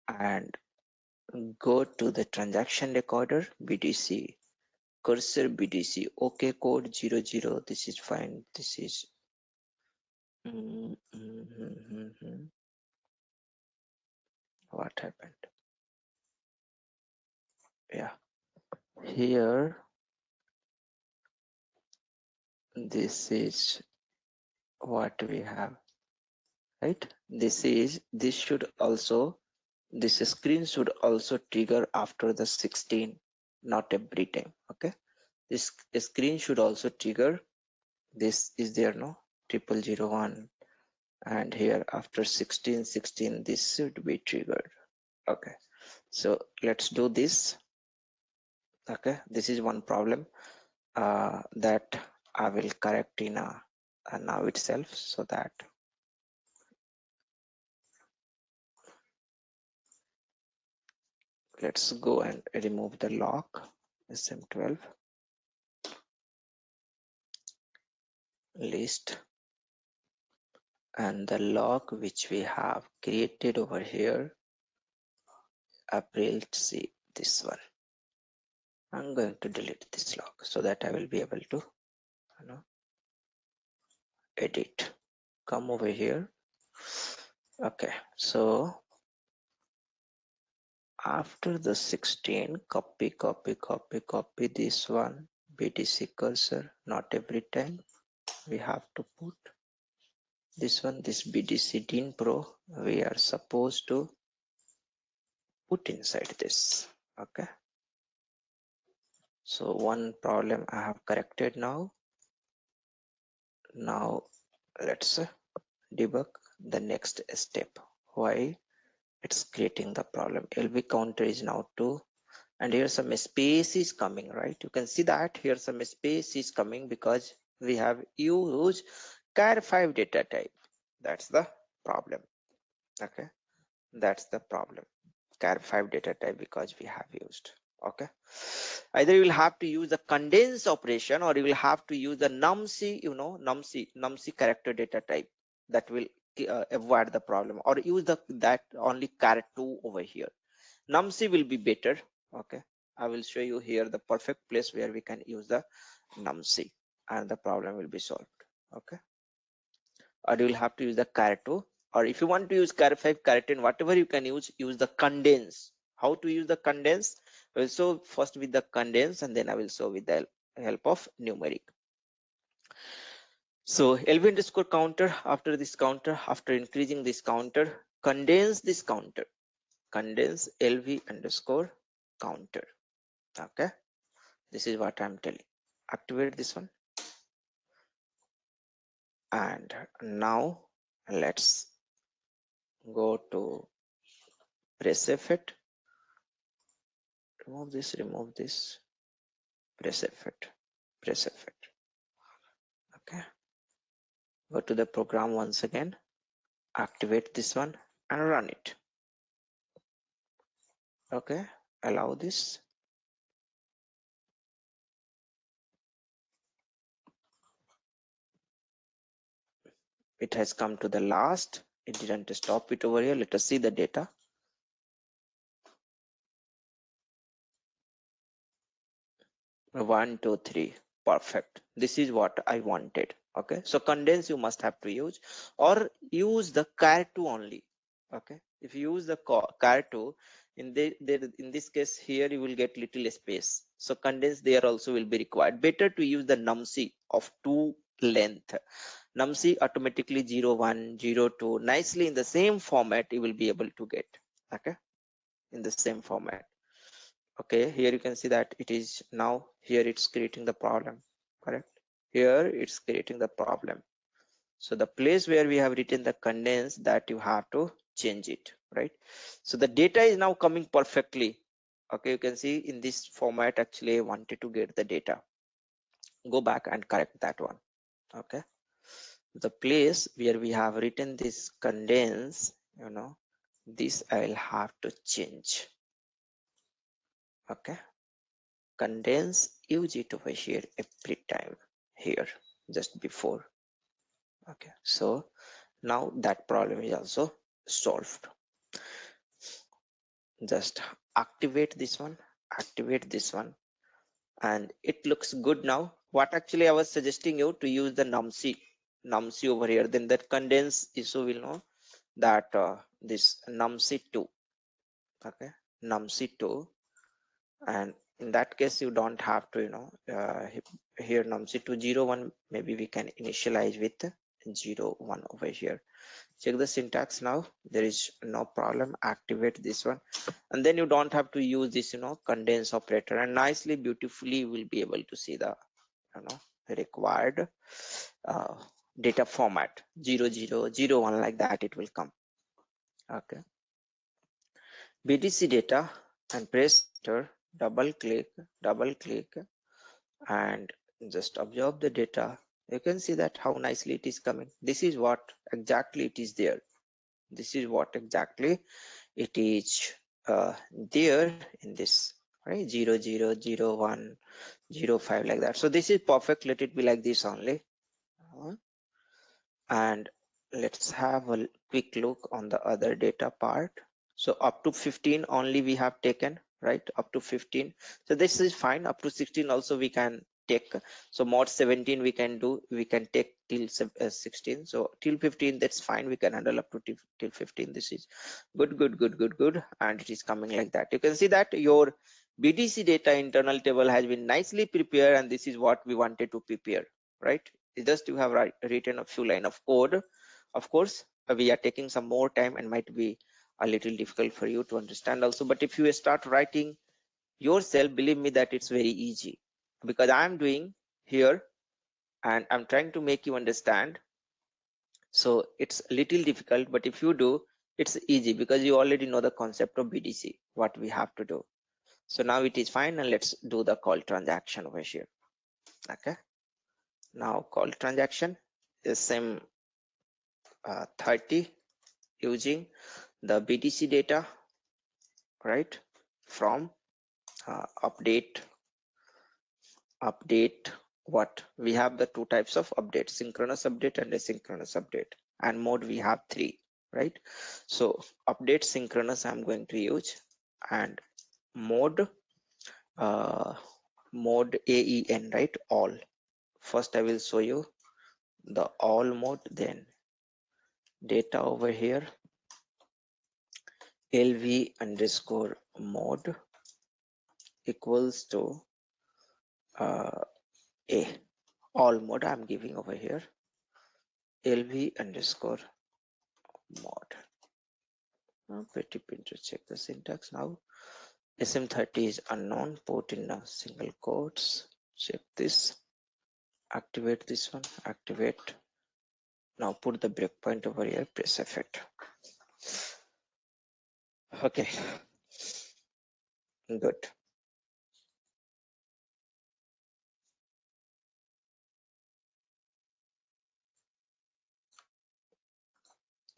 and go to the transaction recorder, BDC cursor, BDC OK code 00. This is fine. This is what happened? Yeah, here this is what we have, right? This should also, this screen should also trigger after the 16, not every time. Okay, this screen should also trigger. This is there, no, 0001, and here after 16 this should be triggered. Okay, so let's do this. Okay, this is one problem that I will correct in now itself, so that let's go and remove the lock SM12 list, and the log which we have created over here, April, see this one. I'm going to delete this log so that I will be able to edit. Come over here. Okay, so after the 16, copy this one, BDC cursor. Not every time we have to put this one, this BDC DIN Pro, we are supposed to put inside this. Okay, so one problem I have corrected now. Now let's debug the next step. Why it's creating the problem? LV counter is now 2, and here some space is coming, right? You can see that here some space is coming because we have used char5 data type. That's the problem. Okay, that's the problem. Char5 data type because we have used. Okay, either you will have to use the condense operation, or you will have to use the numc, numc character data type. That will avoid the problem, or use that only char2 over here. numc will be better. Okay, I will show you here the perfect place where we can use the numc and the problem will be solved. Okay, or you will have to use the char2, or if you want to use char5, char10, whatever you can use the condense. How to use the condense? I will show first with the condense, and then I will show with the help of numeric. So LV underscore counter, after this counter, after increasing this counter, condense this counter, condense LV underscore counter. Okay, this is what I'm telling. Activate this one, and now let's go to press effect. Remove this, press effect. Okay, go to the program once again, activate this one and run it. Okay, allow this. It has come to the last. It didn't stop it over here. Let us see the data. 1 2 3, perfect. This is what I wanted. Okay, so condense you must have to use, or use the char2 only. Okay, if you use the char2, in this case here you will get little space, so condense there also will be required. Better to use the numc of 2 length. numc automatically 0 1 0 2, nicely in the same format you will be able to get. Okay, in the same format. Okay, here you can see that it is now here it's creating the problem. Correct, here it's creating the problem. So the place where we have written the condense, that you have to change it, right? So the data is now coming perfectly. Okay, you can see in this format actually I wanted to get the data. Go back and correct that one. Okay, the place where we have written this condense, this I'll have to change. Okay, condense, use it over here every time, here just before. Okay, so now that problem is also solved. Just activate this one, and it looks good now. What actually I was suggesting you to use the numc over here, then that condense issue will know that this numc2. Okay, numc2, and in that case you don't have to here numc2 0 1, maybe we can initialize with 0 1 over here. Check the syntax now, there is no problem. Activate this one, and then you don't have to use this condense operator, and nicely beautifully you will be able to see the required data format 0 0 0 1, like that it will come. Okay, BDC data and press enter. double click, and just observe the data. You can see that how nicely it is coming. This is what exactly it is there. This is what exactly it is there in this, right? 0 0 0 1 0 5 like that. So this is perfect. Let it be like this only. And let's have a quick look on the other data part. So up to 15 only we have taken, right? Up to 15. So this is fine. Up to 16 also we can take. So mod 17 we can do, we can take till 16. So till 15 that's fine, we can handle up to till 15. This is good, and it is coming like that. You can see that your BDC data internal table has been nicely prepared, and this is what we wanted to prepare, right? Just you have written a few line of code. Of course we are taking some more time and might be a little difficult for you to understand also, but if you start writing yourself, believe me that it's very easy, because I'm doing here and I'm trying to make you understand. So it's a little difficult, but if you do, it's easy because you already know the concept of BDC, what we have to do. So now it is fine, and let's do the call transaction over here. Okay, now call transaction is same 30 using the BDC data, right? From update what we have, the two types of update, synchronous update and asynchronous update, and mode we have three, right? So update synchronous I'm going to use, and mode mode AEN, right? All. First I will show you the all mode, then data over here LV underscore mode equals to a all mode I'm giving over here LV underscore mod. Now pretty pin to check the syntax. Now SM30 is unknown, put in a single quotes, check this, activate this one, activate. Now put the breakpoint over here, press F8. Okay, good.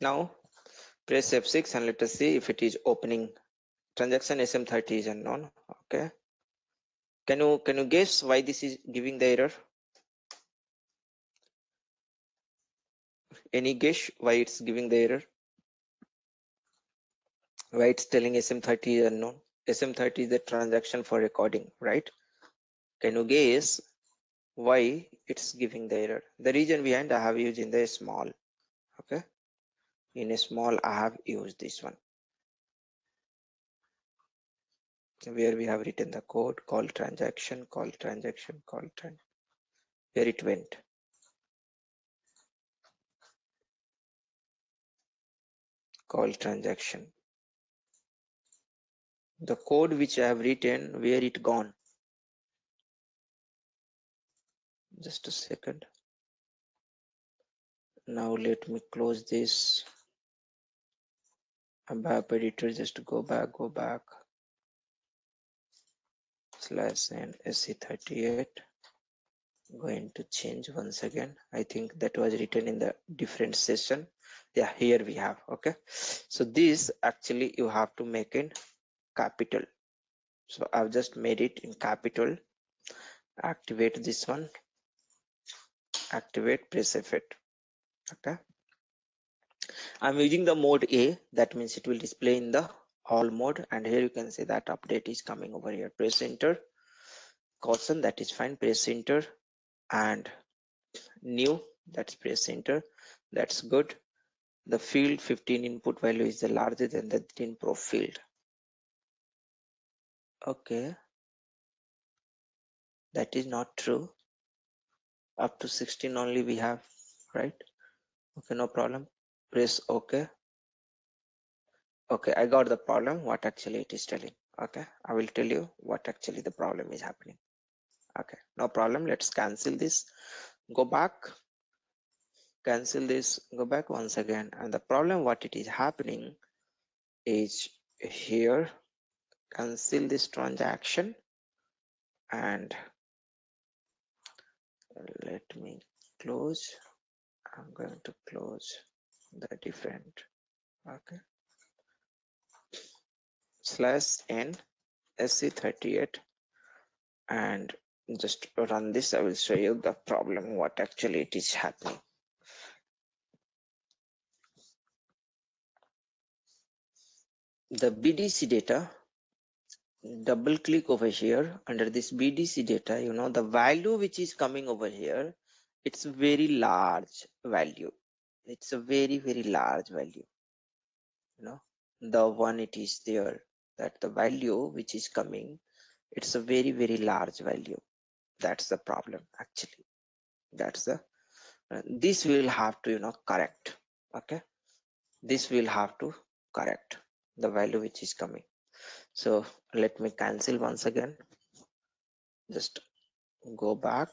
Now press F6 and let us see if it is opening. Transaction SM30 is unknown. Okay, can you guess why this is giving the error? Any guess why it's giving the error? Why it's telling SM30 is unknown? SM30 is the transaction for recording, right? Can you guess why it's giving the error? The reason behind I have used in the small. Okay, in a small I have used this one where we have written the code call transaction, where it went. Call transaction. The code which I have written, where it gone? Just a second. Now let me close this ABAP editor. Just go back /n SC38. Going to change once again. I think that was written in the different session. Yeah, here we have. Okay, so this actually you have to make in capital. So I've just made it in capital. Activate this one, activate, press F8. Okay, I'm using the mode A, that means it will display in the all mode, and here you can see that update is coming over here. Press enter, caution, that is fine, press enter, and new, that's press enter, that's good. The field 15 input value is the larger than the 13 pro field. Okay, that is not true. Up to 16 only we have, right? Okay, no problem. Press OK. Okay, I got the problem, what actually it is telling. Okay, I will tell you what actually the problem is happening. Okay, no problem. Let's cancel this. Go back, cancel this, go back once again. And the problem what it is happening is here. cancel this transaction and let me close. I'm going to close the different. Okay, /n sc38 and just run this. I will show you the problem, what actually it is happening. The BDC data, double click over here under this BDC data, you know, the value which is coming over here, it's a very large value. It's a very, very large value. You know, the one it is there, that the value which is coming, it's a very, very large value. That's the problem actually. That's the this will have to, you know, correct. Okay, this will have to correct the value which is coming. So let me cancel once again. Just go back.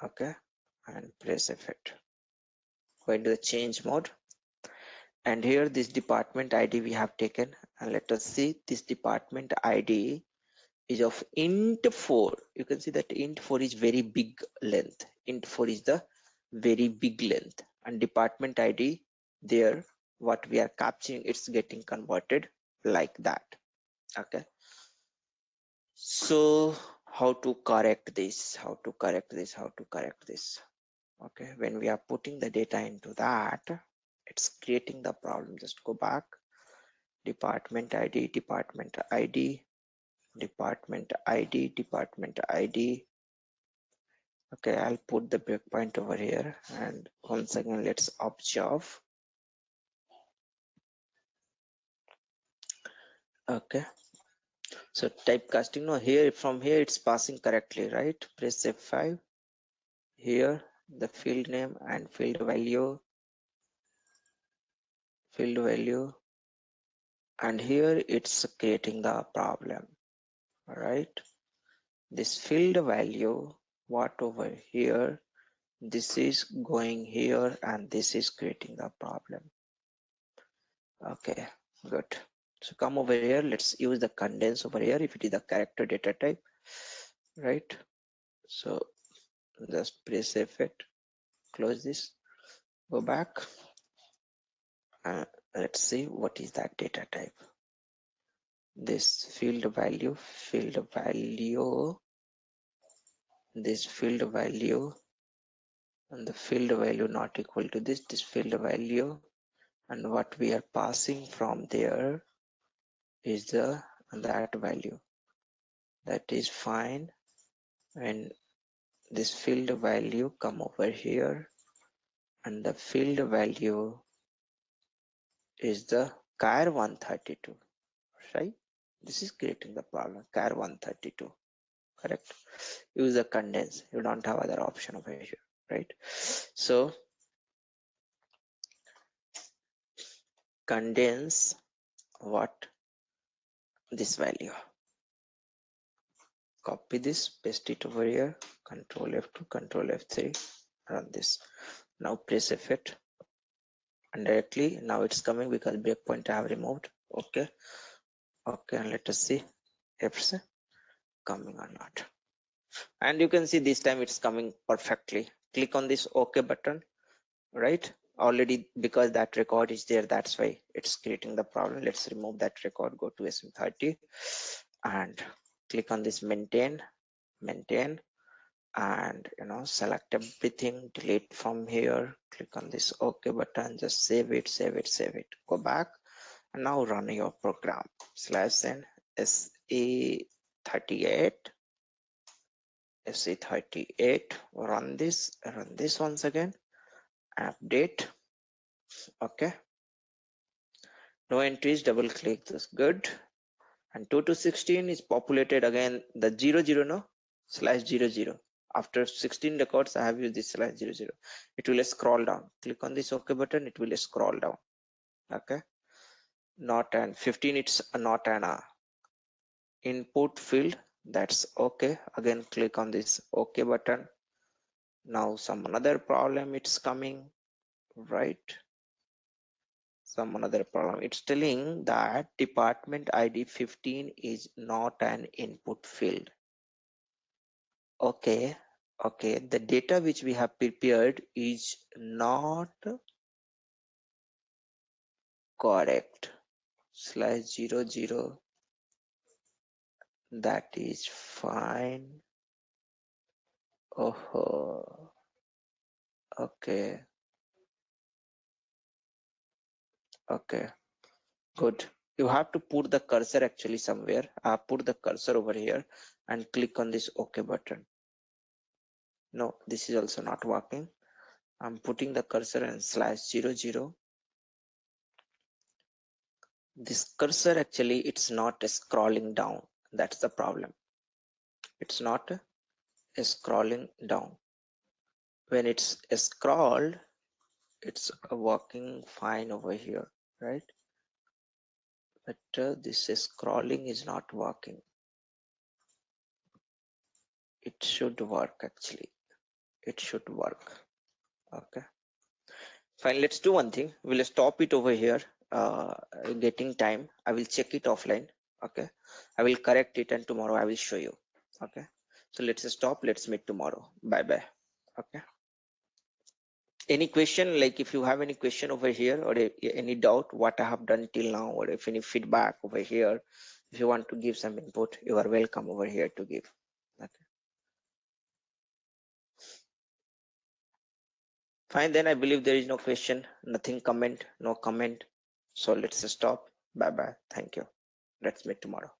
Okay, and press F8. Go into the change mode, and here this department ID we have taken, and let us see this department ID is of int 4. You can see that int 4 is very big length. Int 4 is the very big length, and department ID there, what we are capturing, it's getting converted like that. Okay, so how to correct this? How to correct this? How to correct this? Okay, when we are putting the data into that, it's creating the problem. Just go back, department ID, department ID, department ID, department ID. Okay, I'll put the breakpoint over here, and once again let's observe. Okay, so typecasting, no, here from here it's passing correctly, right? Press F5. Here the field name and field value, and here it's creating the problem. All right, this field value, what over here, this is going here, and this is creating the problem. Okay, good. So come over here, let's use the condense over here if it is the character data type, right? So just press F8, close this, go back, and let's see what is that data type. This field value, this field value, and the field value not equal to this field value, and what we are passing from there is that value. That is fine. When this field value come over here, and the field value is the char 132, right? This is creating the problem, char 132, correct? Use the condense. You don't have other option over here, right? So condense what this value, copy this, paste it over here, control F2, control F3, run this. Now press F8, and directly now it's coming because breakpoint I have removed. Okay, and let us see if it's coming or not. And you can see this time it's coming perfectly. Click on this OK button, right? Already, because that record is there, that's why it's creating the problem. Let's remove that record, go to SM30 and click on this maintain, and you know, select everything, delete from here, click on this OK button, just save it, go back, and now run your program. /n SE38, run this once again, update. Okay, no entries, double click this, good. And 2 to 16 is populated again, the 00, no, /00. After 16 records I have used this /00. It will scroll down, click on this OK button, it will scroll down. Okay, not an 15, it's not an input field, that's okay. Again click on this OK button. Now some another problem it's coming, right? some another problem. It's telling that department ID 15 is not an input field. Okay, okay, the data which we have prepared is not correct. /00, that is fine. Oh, okay, okay, good. You have to put the cursor actually somewhere. I have put the cursor over here and click on this OK button. No, this is also not working. I'm putting the cursor and /00. This cursor actually, it's not scrolling down. That's the problem. It's not scrolling down. When it's scrolled, it's working fine over here, right? But this scrolling is not working. It should work actually. It should work. Okay. Fine. Let's do one thing. We'll stop it over here. Getting time. I will check it offline. Okay. I will correct it and tomorrow I will show you. Okay. So let's stop. Let's meet tomorrow. Bye bye. Okay. Any question, like if you have any question over here or any doubt what I have done till now, or if any feedback over here, if you want to give some input, you are welcome over here to give. Okay. Fine, then I believe there is no question, nothing comment, no comment. So let's stop. Bye bye. Thank you. Let's meet tomorrow.